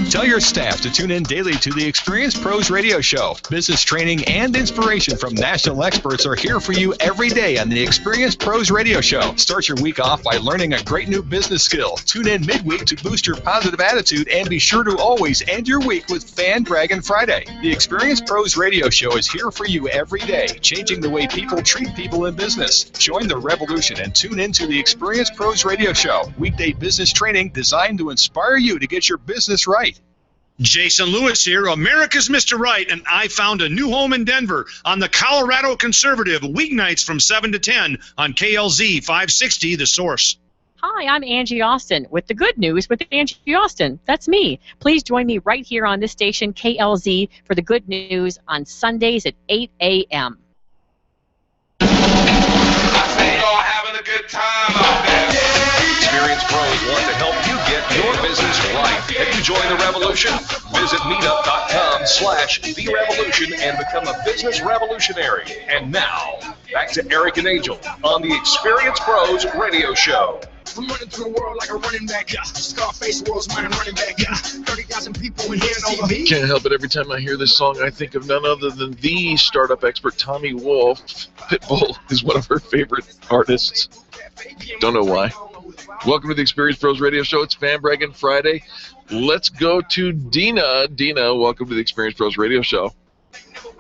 Tell your staff to tune in daily to the Experience Pros Radio Show. Business training and inspiration from national experts are here for you every day on the Experience Pros Radio Show. Start your week off by learning a great new business skill. Tune in midweek to boost your positive attitude, and be sure to always end your week with Fan Braggin Friday. The Experience Pros Radio Show is here for you every day, changing the way people treat people in business. Join the revolution and tune in to the Experience Pros Radio Show. Weekday business training designed to inspire you to get your business right. Jason Lewis here, America's Mr. Right, and I found a new home in Denver on the Colorado Conservative, weeknights from 7 to 10 on KLZ 560, The Source. Hi, I'm Angie Austin with the good news with Angie Austin. That's me. Please join me right here on this station, KLZ, for the good news on Sundays at 8 a.m. I see y'all having a good time out there. Experience Pros want to help you get your business right. Have you joined the revolution? Visit meetup.com/therevolution and become a business revolutionary. And now, back to Eric and Angel on the Experience Pros Radio Show. I'm running through the world like a running back, yeah. Scarface, world's my running back, yeah. 30,000 people in here and over me. Can't help it. Every time I hear this song, I think of none other than the startup expert, Tommy Wolf. Pitbull is one of her favorite artists. Don't know why. Welcome to the Experience Pros Radio Show. It's Fan Braggin Friday. Let's go to Dina. Dina, welcome to the Experience Pros Radio Show.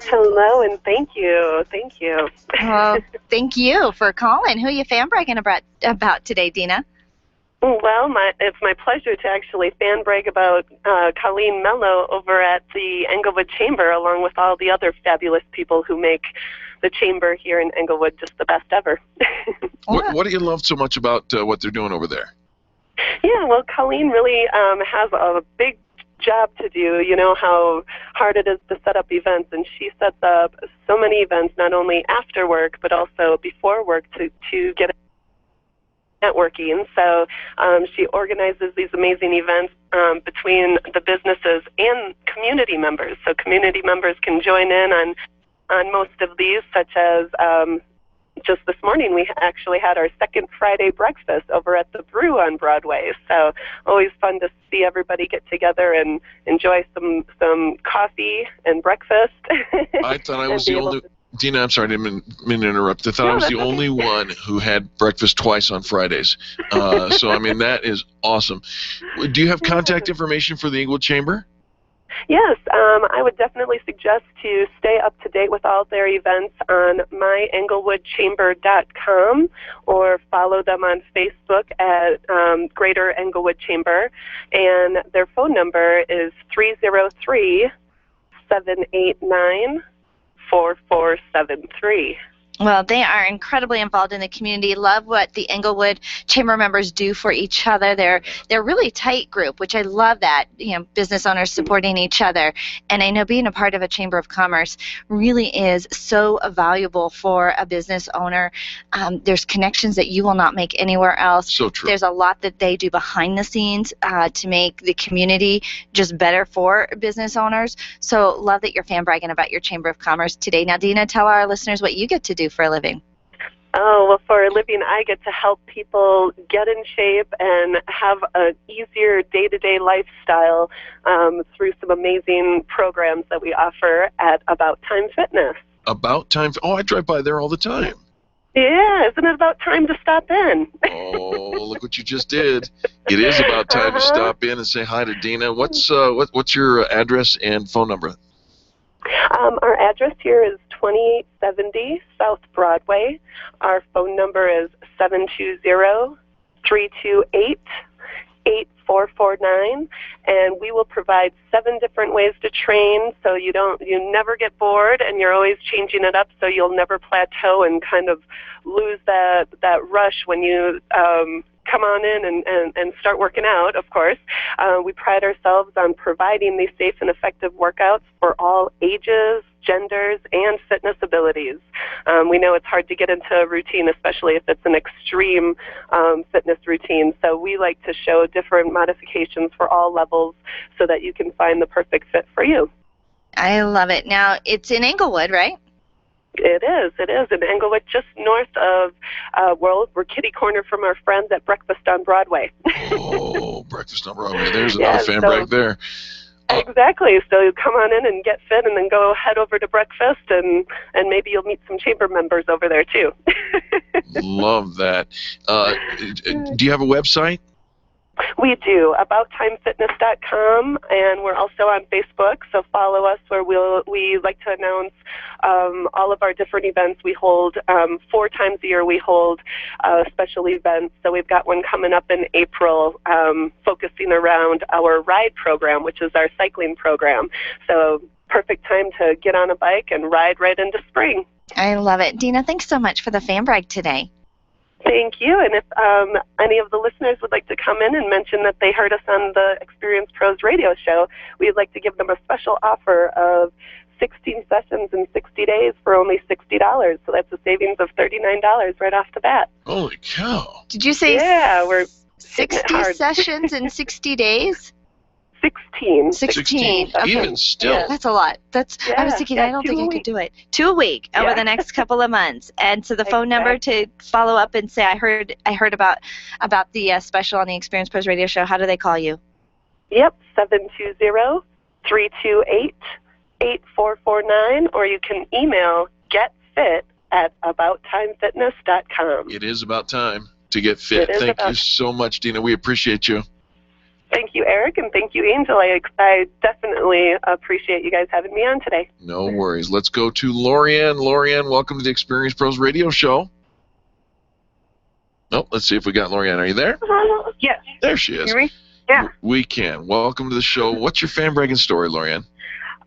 Hello, and thank you. Thank you. Thank you for calling. Who are you fan bragging about today, Dina? Well, it's my pleasure to actually fan brag about Colleen Mello over at the Englewood Chamber, along with all the other fabulous people who make the Chamber here in Englewood just the best ever. What do you love so much about what they're doing over there? Yeah, well, Colleen really has a big job to do. You know how hard it is to set up events, and she sets up so many events, not only after work, but also before work to get networking. So she organizes these amazing events between the businesses and community members. So community members can join in on most of these, such as just this morning we actually had our second Friday breakfast over at the Brew on Broadway. So always fun to see everybody get together and enjoy some coffee and breakfast. I thought I was the only... Dina, I'm sorry, I didn't mean to interrupt. I thought I was the only one who had breakfast twice on Fridays. So, I mean, that is awesome. Do you have contact information for the Englewood Chamber? Yes, I would definitely suggest to stay up to date with all their events on myenglewoodchamber.com or follow them on Facebook at Greater Englewood Chamber. And their phone number is 303-789-4473. Well, they are incredibly involved in the community. Love what the Englewood Chamber members do for each other. They're really tight group, which I love that, business owners supporting each other. And I know being a part of a Chamber of Commerce really is so valuable for a business owner. There's connections that you will not make anywhere else. So true. There's a lot that they do behind the scenes to make the community just better for business owners. So love that you're fan bragging about your Chamber of Commerce today. Now, Dina, tell our listeners what you get to do for a living. Oh, well, for a living, I get to help people get in shape and have an easier day-to-day lifestyle through some amazing programs that we offer at About Time Fitness. About Time? Oh, I drive by there all the time. Yeah, isn't it about time to stop in? Oh, look what you just did. It is about time to stop in and say hi to Dina. What's your address and phone number? Our address here is 2870 South Broadway. Our phone number is 720-328-8449, and we will provide 7 different ways to train, so you never get bored, and you're always changing it up, so you'll never plateau and kind of lose that rush when you come on in and start working out, of course. We pride ourselves on providing these safe and effective workouts for all ages, genders, and fitness abilities. We know it's hard to get into a routine, especially if it's an extreme fitness routine. So we like to show different modifications for all levels so that you can find the perfect fit for you. I love it. Now, it's in Englewood, right? It is in Englewood, just north of we're kitty corner from our friends at Breakfast on Broadway. Oh, Breakfast on Broadway. There's another fan brag there. Exactly. So come on in and get fit, and then go head over to breakfast, and maybe you'll meet some chamber members over there too. Love that. Do you have a website? We do, abouttimefitness.com, and we're also on Facebook, so follow us where we like to announce all of our different events. We hold 4 times a year, we hold special events. So we've got one coming up in April focusing around our ride program, which is our cycling program. So perfect time to get on a bike and ride right into spring. I love it. Dina, thanks so much for the fan brag today. Thank you. And if any of the listeners would like to come in and mention that they heard us on the Experience Pros radio show, we'd like to give them a special offer of 16 sessions in 60 days for only $60. So that's a savings of $39 right off the bat. Holy cow. Did you say we're 60 sessions in 60 days? 16. Okay. Even still. Yeah. That's a lot. I was thinking, I don't think I could do it. 2 a week over the next couple of months. And so the phone number to follow up and say, I heard about the special on the Experience Pros radio show. How do they call you? Yep, 720-328-8449, or you can email getfit@abouttimefitness.com. It is about time to get fit. Thank you so much, Dina. We appreciate you. Thank you, Eric, and thank you, Angel. I definitely appreciate you guys having me on today. No worries. Let's go to Lorianne. Lorianne, welcome to the Experience Pros radio show. Oh, let's see if we got Lorianne. Are you there? Yes. There she is. Hear me? Yeah. We can. Welcome to the show. What's your fan bragging story, Lorianne?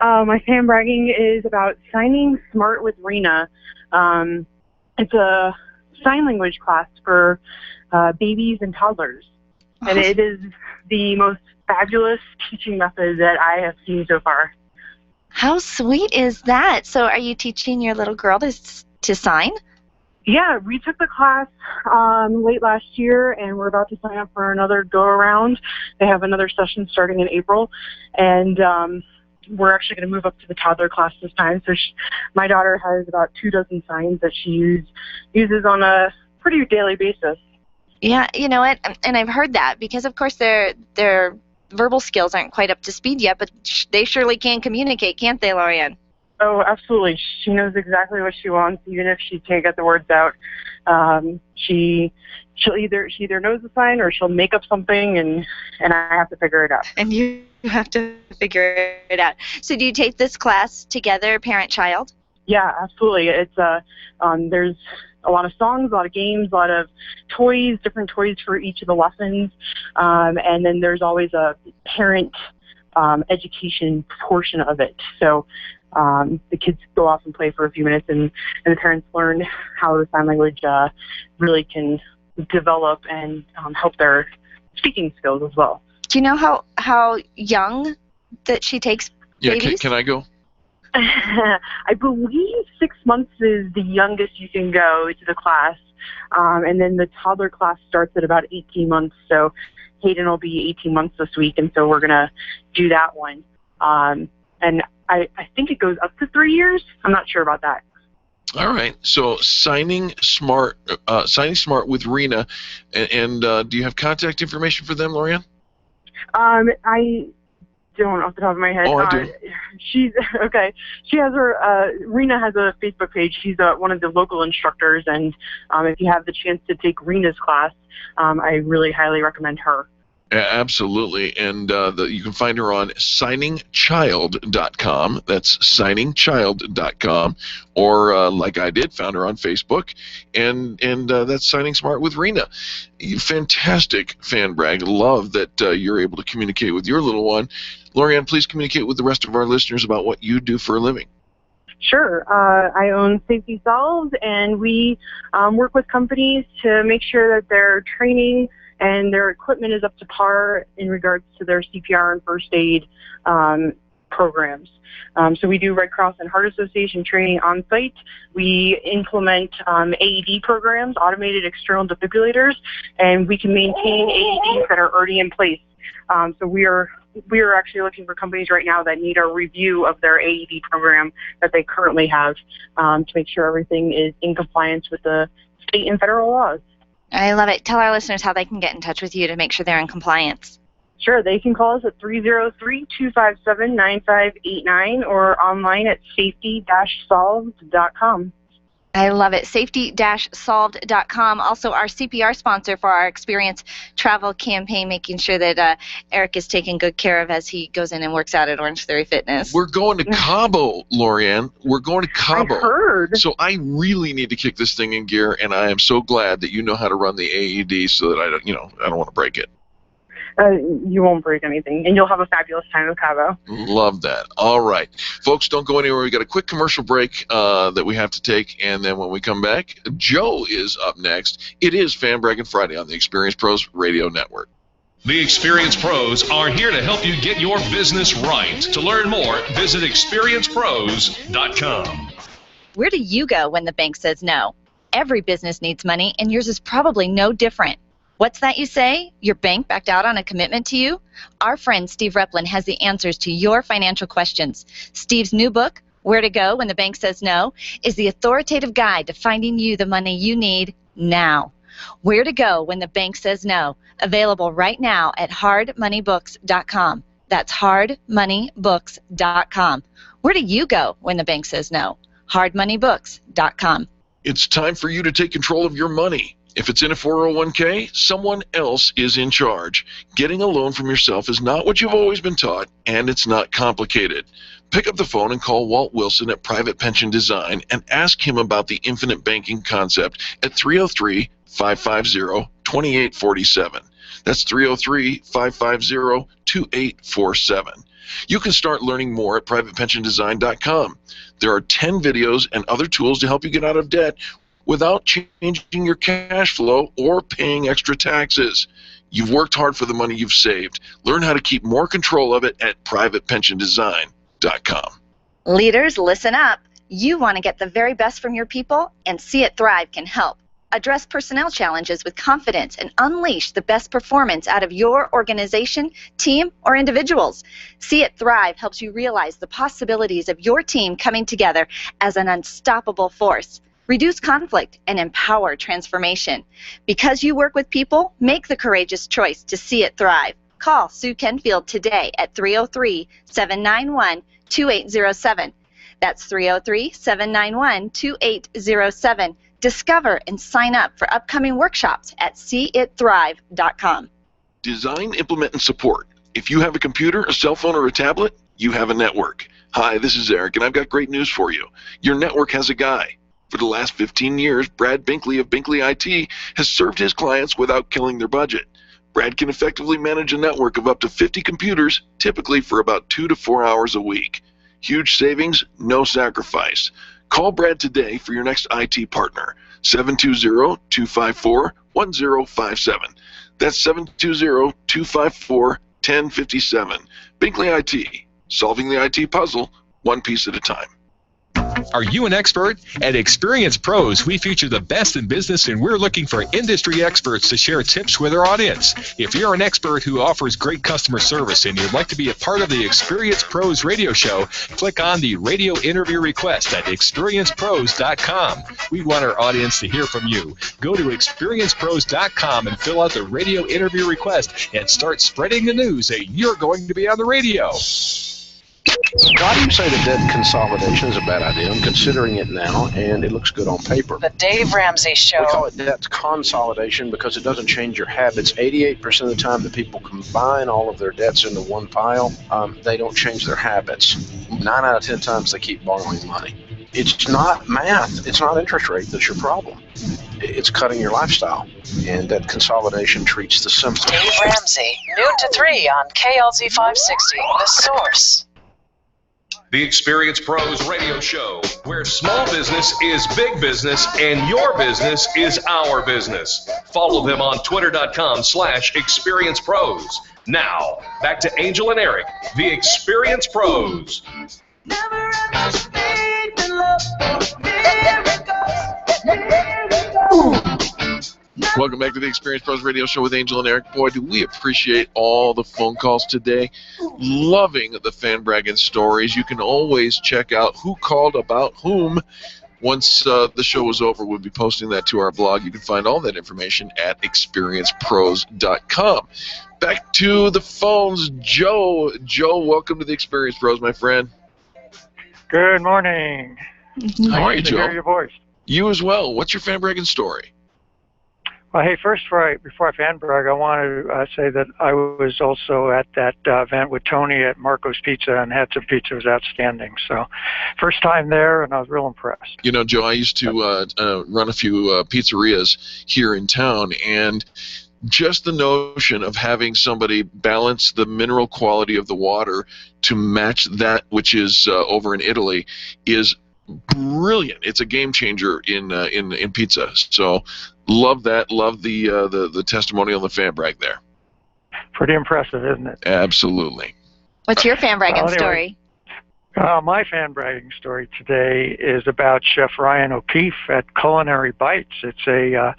My fan bragging is about signing smart with Rena. It's a sign language class for babies and toddlers. And it is the most fabulous teaching method that I have seen so far. How sweet is that? So are you teaching your little girl to sign? Yeah, we took the class late last year, and we're about to sign up for another go-around. They have another session starting in April, and we're actually going to move up to the toddler class this time. So my daughter has about 24 signs that she uses on a pretty daily basis. Yeah, you know what? And I've heard that because, of course, their verbal skills aren't quite up to speed yet, but they surely can communicate, can't they, Lorianne? Oh, absolutely. She knows exactly what she wants, even if she can't get the words out. She either knows the sign or she'll make up something, and I have to figure it out. And you have to figure it out. So do you take this class together, parent-child? Yeah, absolutely. It's there's a lot of songs, a lot of games, a lot of toys, different toys for each of the lessons, and then there's always a parent education portion of it. So the kids go off and play for a few minutes, and the parents learn how the sign language really can develop and help their speaking skills as well. Do you know how young that she takes babies? Yeah, can I go? I believe 6 months is the youngest you can go to the class, and then the toddler class starts at about 18 months. So Hayden will be 18 months this week, and so we're going to do that one. And I think it goes up to 3 years. I'm not sure about that. All right. So signing smart with Rena, and do you have contact information for them, Lorianne? I don't off the top of my head. Oh, I do. She's okay. She has her. Rena has a Facebook page. She's one of the local instructors, and if you have the chance to take Rena's class, I really highly recommend her. Absolutely, and you can find her on signingchild.com. That's signingchild.com, or like I did, found her on Facebook, and that's Signing Smart with Rena. Fantastic, Fan Bragg. Love that you're able to communicate with your little one. Lorianne, please communicate with the rest of our listeners about what you do for a living. Sure. I own Safety Solves, and we work with companies to make sure that their training and their equipment is up to par in regards to their CPR and first aid programs. So we do Red Cross and Heart Association training on site. We implement AED programs, automated external defibrillators, and we can maintain AEDs that are already in place. So we are actually looking for companies right now that need a review of their AED program that they currently have to make sure everything is in compliance with the state and federal laws. I love it. Tell our listeners how they can get in touch with you to make sure they're in compliance. Sure. They can call us at 303-257-9589 or online at safety-solved.com. I love it. Safety-solved.com. Also, our CPR sponsor for our Experience Travel campaign, making sure that Eric is taken good care of as he goes in and works out at Orange Theory Fitness. We're going to Cabo, Lorianne. We're going to Cabo. I heard. So I really need to kick this thing in gear, and I am so glad that you know how to run the AED so that I don't want to break it. You won't break anything, and you'll have a fabulous time with Cabo. Love that. All right. Folks, don't go anywhere. We've got a quick commercial break that we have to take, and then when we come back, Joe is up next. It is Fan Braggin Friday on the Experience Pros Radio Network. The Experience Pros are here to help you get your business right. To learn more, visit experiencepros.com. Where do you go when the bank says no? Every business needs money, and yours is probably no different. What's that you say? Your bank backed out on a commitment to you? Our friend Steve Replin has the answers to your financial questions. Steve's new book, Where to Go When the Bank Says No, is the authoritative guide to finding you the money you need now. Where to Go When the Bank Says No, available right now at hardmoneybooks.com. That's hardmoneybooks.com. Where do you go when the bank says no? hardmoneybooks.com. It's time for you to take control of your money. If it's in a 401k, someone else is in charge. Getting a loan from yourself is not what you've always been taught, and it's not complicated. Pick up the phone and call Walt Wilson at Private Pension Design and ask him about the infinite banking concept at 303-550-2847. That's 303-550-2847. You can start learning more at privatepensiondesign.com. There are 10 videos and other tools to help you get out of debt without changing your cash flow or paying extra taxes. You've worked hard for the money you've saved. Learn how to keep more control of it at privatepensiondesign.com. Leaders, listen up. You want to get the very best from your people, and See It Thrive can help. Address personnel challenges with confidence and unleash the best performance out of your organization, team, or individuals. See It Thrive helps you realize the possibilities of your team coming together as an unstoppable force. Reduce conflict and empower transformation. Because you work with people, make the courageous choice to See It Thrive. Call Sue Kenfield today at 303-791-2807. That's 303-791-2807. Discover and sign up for upcoming workshops at seeitthrive.com. Design, implement, and support. If you have a computer, a cell phone, or a tablet, you have a network. Hi, this is Eric, and I've got great news for you. Your network has a guy. For the last 15 years, Brad Binkley of Binkley IT has served his clients without killing their budget. Brad can effectively manage a network of up to 50 computers, typically for about 2 to 4 hours a week. Huge savings, no sacrifice. Call Brad today for your next IT partner, 720-254-1057. That's 720-254-1057. Binkley IT, solving the IT puzzle one piece at a time. Are you an expert? At Experience Pros, we feature the best in business, and we're looking for industry experts to share tips with our audience. If you're an expert who offers great customer service and you'd like to be a part of the Experience Pros radio show, click on the radio interview request at experiencepros.com. We want our audience to hear from you. Go to experiencepros.com and fill out the radio interview request and start spreading the news that you're going to be on the radio. Why do you say that debt consolidation is a bad idea? I'm considering it now, and it looks good on paper. The Dave Ramsey Show. We call it debt consolidation because it doesn't change your habits. 88% of the time that people combine all of their debts into one pile, they don't change their habits. 9 out of 10 times they keep borrowing money. It's not math. It's not interest rate that's your problem. It's cutting your lifestyle, and debt consolidation treats the symptom. Dave Ramsey, noon to 3 on KLZ 560, The Source. The Experience Pros radio show, where small business is big business and your business is our business. Follow them on twitter.com/experiencepros. Now, back to Angel and Eric, the Experience Pros. Never ever faith in love, Welcome back to the Experience Pros Radio Show with Angel and Eric. Boy, do we appreciate all the phone calls today. Loving the fan bragging stories. You can always check out who called about whom. Once the show is over, we'll be posting that to our blog. You can find all that information at experiencepros.com. Back to the phones. Joe, welcome to the Experience Pros, my friend. Good morning. How are you, Joe? Nice to hear your voice. You as well. What's your fan bragging story? Well, hey, first, before I fan brag, I want to say that I was also at that event with Tony at Marco's Pizza and had some pizza. It was outstanding. So, first time there, and I was real impressed. You know, Joe, I used to run a few pizzerias here in town, and just the notion of having somebody balance the mineral quality of the water to match that which is over in Italy is brilliant. It's a game changer in pizza. So love that. Love the testimonial on the fan brag there. Pretty impressive, isn't it? Absolutely. What's your fan bragging story? My fan bragging story today is about Chef Ryan O'Keefe at Culinary Bites. It's a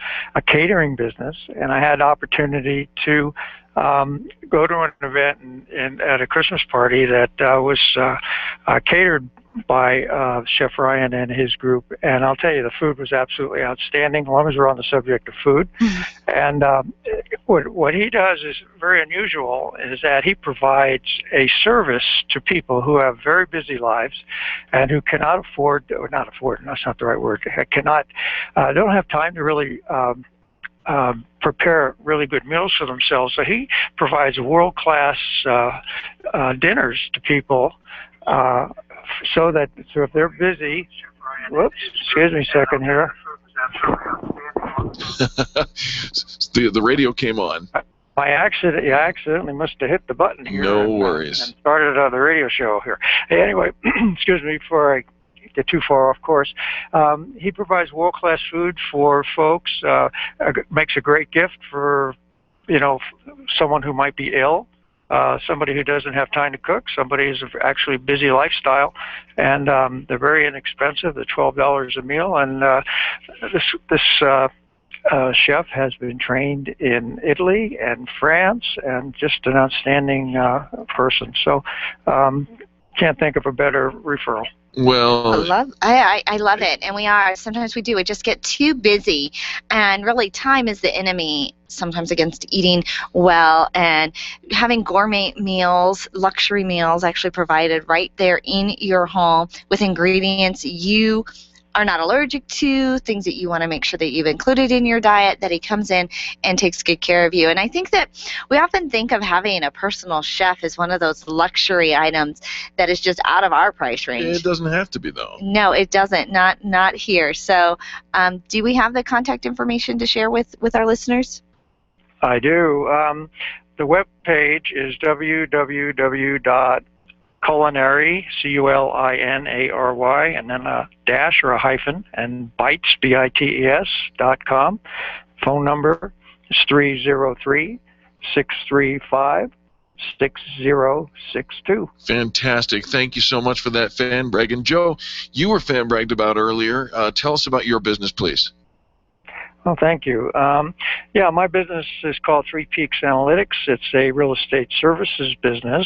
catering business, and I had the opportunity to go to an event at a Christmas party that was catered by Chef Ryan and his group, and I'll tell you, the food was absolutely outstanding, as long as we're on the subject of food. And what he does is very unusual, is that he provides a service to people who have very busy lives and who cannot afford, that's not the right word, don't have time to really prepare really good meals for themselves. So he provides world-class dinners to people, so if they're busy, excuse me a second here. The radio came on. I accidentally must have hit the button here. No worries. And started the radio show here. Hey, anyway, excuse me before I get too far off course. He provides world-class food for folks. Makes a great gift for someone who might be ill. somebody who doesn't have time to cook, somebody who's actually busy lifestyle, and they're very inexpensive. They're $12 a meal, and this chef has been trained in Italy and France, and just an outstanding person. So can't think of a better referral. Well, I love it, and sometimes we do. We just get too busy, and really time is the enemy sometimes against eating well, and having gourmet meals, luxury meals actually provided right there in your home with ingredients you are not allergic to, things that you want to make sure that you've included in your diet, that he comes in and takes good care of you. And I think that we often think of having a personal chef as one of those luxury items that is just out of our price range. It doesn't have to be, though. No, it doesn't. Not here. So do we have the contact information to share with our listeners? I do. The web page is www.culinary, culinary, and then a dash or a hyphen, and bites, bites.com. Phone number is 303-635-6062. Fantastic. Thank you so much for that, Fan Braggin. Joe, you were fan bragged about earlier. Tell us about your business, please. Well, thank you. Yeah, my business is called Three Peaks Analytics. It's a real estate services business,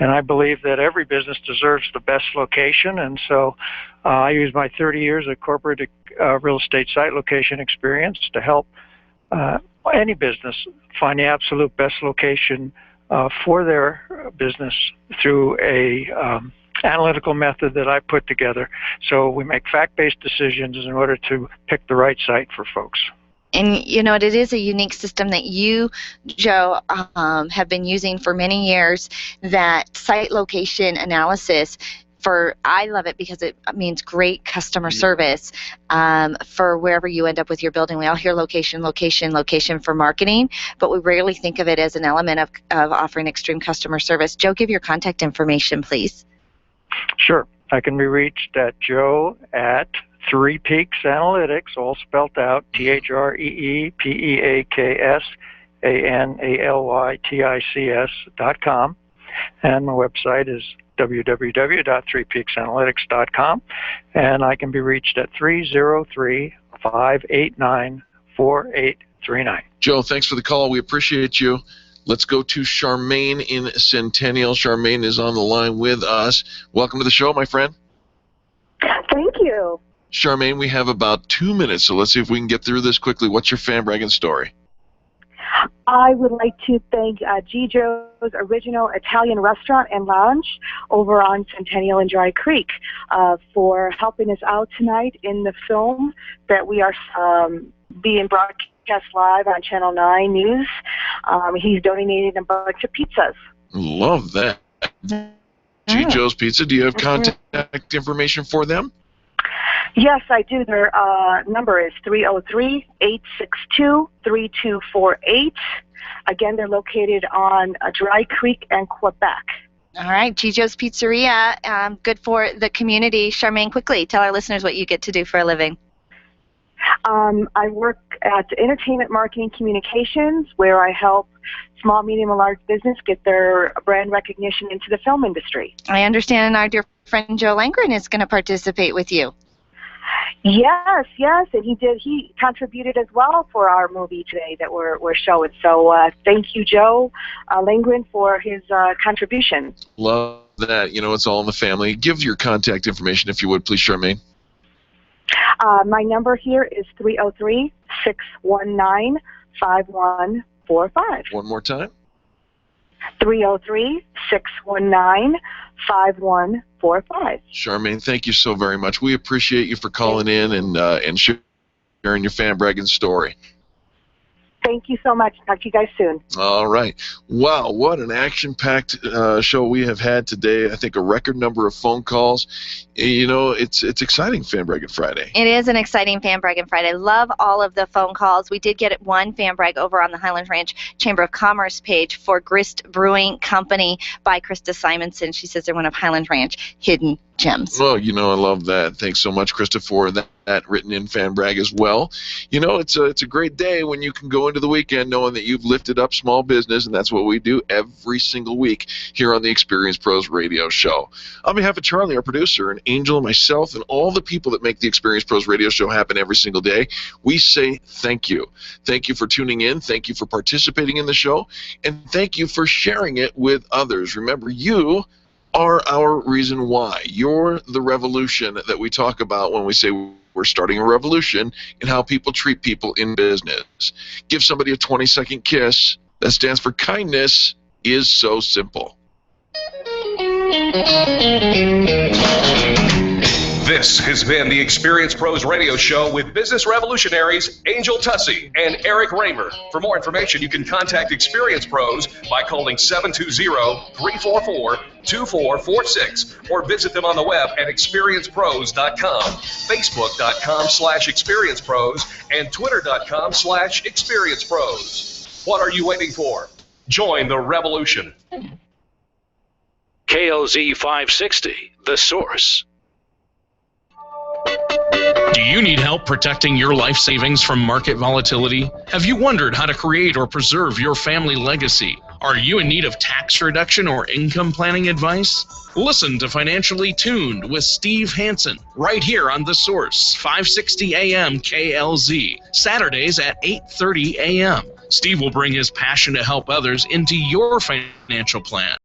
and I believe that every business deserves the best location, and so I use my 30 years of corporate real estate site location experience to help any business find the absolute best location for their business through a analytical method that I put together. So we make fact-based decisions in order to pick the right site for folks. And you know, it is a unique system that you, Joe, have been using for many years, that site location analysis. I love it because it means great customer service for wherever you end up with your building. We all hear location, location, location for marketing, but we rarely think of it as an element of offering extreme customer service. Joe, give your contact information, please. Sure. I can be reached at Joe at Three Peaks Analytics, all spelled out, THREEPEAKSANALYTICS.com. And my website is www.threepeaksanalytics.com. And I can be reached at 303-589-4839. Joe, thanks for the call. We appreciate you. Let's go to Charmaine in Centennial. Charmaine is on the line with us. Welcome to the show, my friend. Thank you. Charmaine, we have about 2 minutes, so let's see if we can get through this quickly. What's your fan bragging story? I would like to thank G. Joe's Original Italian Restaurant and Lounge over on Centennial and Dry Creek for helping us out tonight in the film that we are being broadcast live on Channel 9 News. He's donated a bunch of pizzas. Love that. G. Joe's Pizza, do you have contact information for them? Yes, I do. Their number is 303-862-3248. Again, they're located on Dry Creek and Quebec. All right, G. Joe's Pizzeria, good for the community. Charmaine, quickly, tell our listeners what you get to do for a living. I work at Entertainment Marketing Communications, where I help small, medium, and large business get their brand recognition into the film industry. I understand our dear friend Joe Langren is going to participate with you. Yes, and he contributed as well for our movie today that we're showing. So thank you, Joe Langren, for his contribution. Love that. You know, it's all in the family. Give your contact information, if you would, please, Charmaine. My number here is 303-619-5145. One more time. 303-619-5145. Charmaine, thank you so very much. We appreciate you for calling in and sharing your fan bragging story. Thank you so much. Talk to you guys soon. All right. Wow, what an action-packed show we have had today. I think a record number of phone calls. You know, it's exciting, Fan Bragging Friday. It is an exciting Fan Bragging Friday. Love all of the phone calls. We did get one fan brag over on the Highland Ranch Chamber of Commerce page for Grist Brewing Company by Krista Simonson. She says they're one of Highland Ranch hidden gems. Well, I love that. Thanks so much, Krista, for that written in Fan Brag as well. It's a great day when you can go into the weekend knowing that you've lifted up small business, and that's what we do every single week here on the Experience Pros Radio Show. On behalf of Charlie, our producer, and Angel, and myself, and all the people that make the Experience Pros Radio Show happen every single day, we say thank you. Thank you for tuning in. Thank you for participating in the show, and thank you for sharing it with others. Remember, you are our reason why. You're the revolution that we talk about when we say we're starting a revolution in how people treat people in business. Give somebody a 20-second kiss. That stands for kindness. Is so simple. This has been the Experience Pros Radio Show with business revolutionaries Angel Tussey and Eric Raymer. For more information, you can contact Experience Pros by calling 720-344-2446 or visit them on the web at experiencepros.com, facebook.com/experiencepros, and twitter.com/experiencepros. What are you waiting for? Join the revolution. KLZ 560, The Source. Do you need help protecting your life savings from market volatility? Have you wondered how to create or preserve your family legacy? Are you in need of tax reduction or income planning advice? Listen to Financially Tuned with Steve Hansen right here on The Source, 560 AM KLZ, Saturdays at 8:30 a.m. Steve will bring his passion to help others into your financial plan.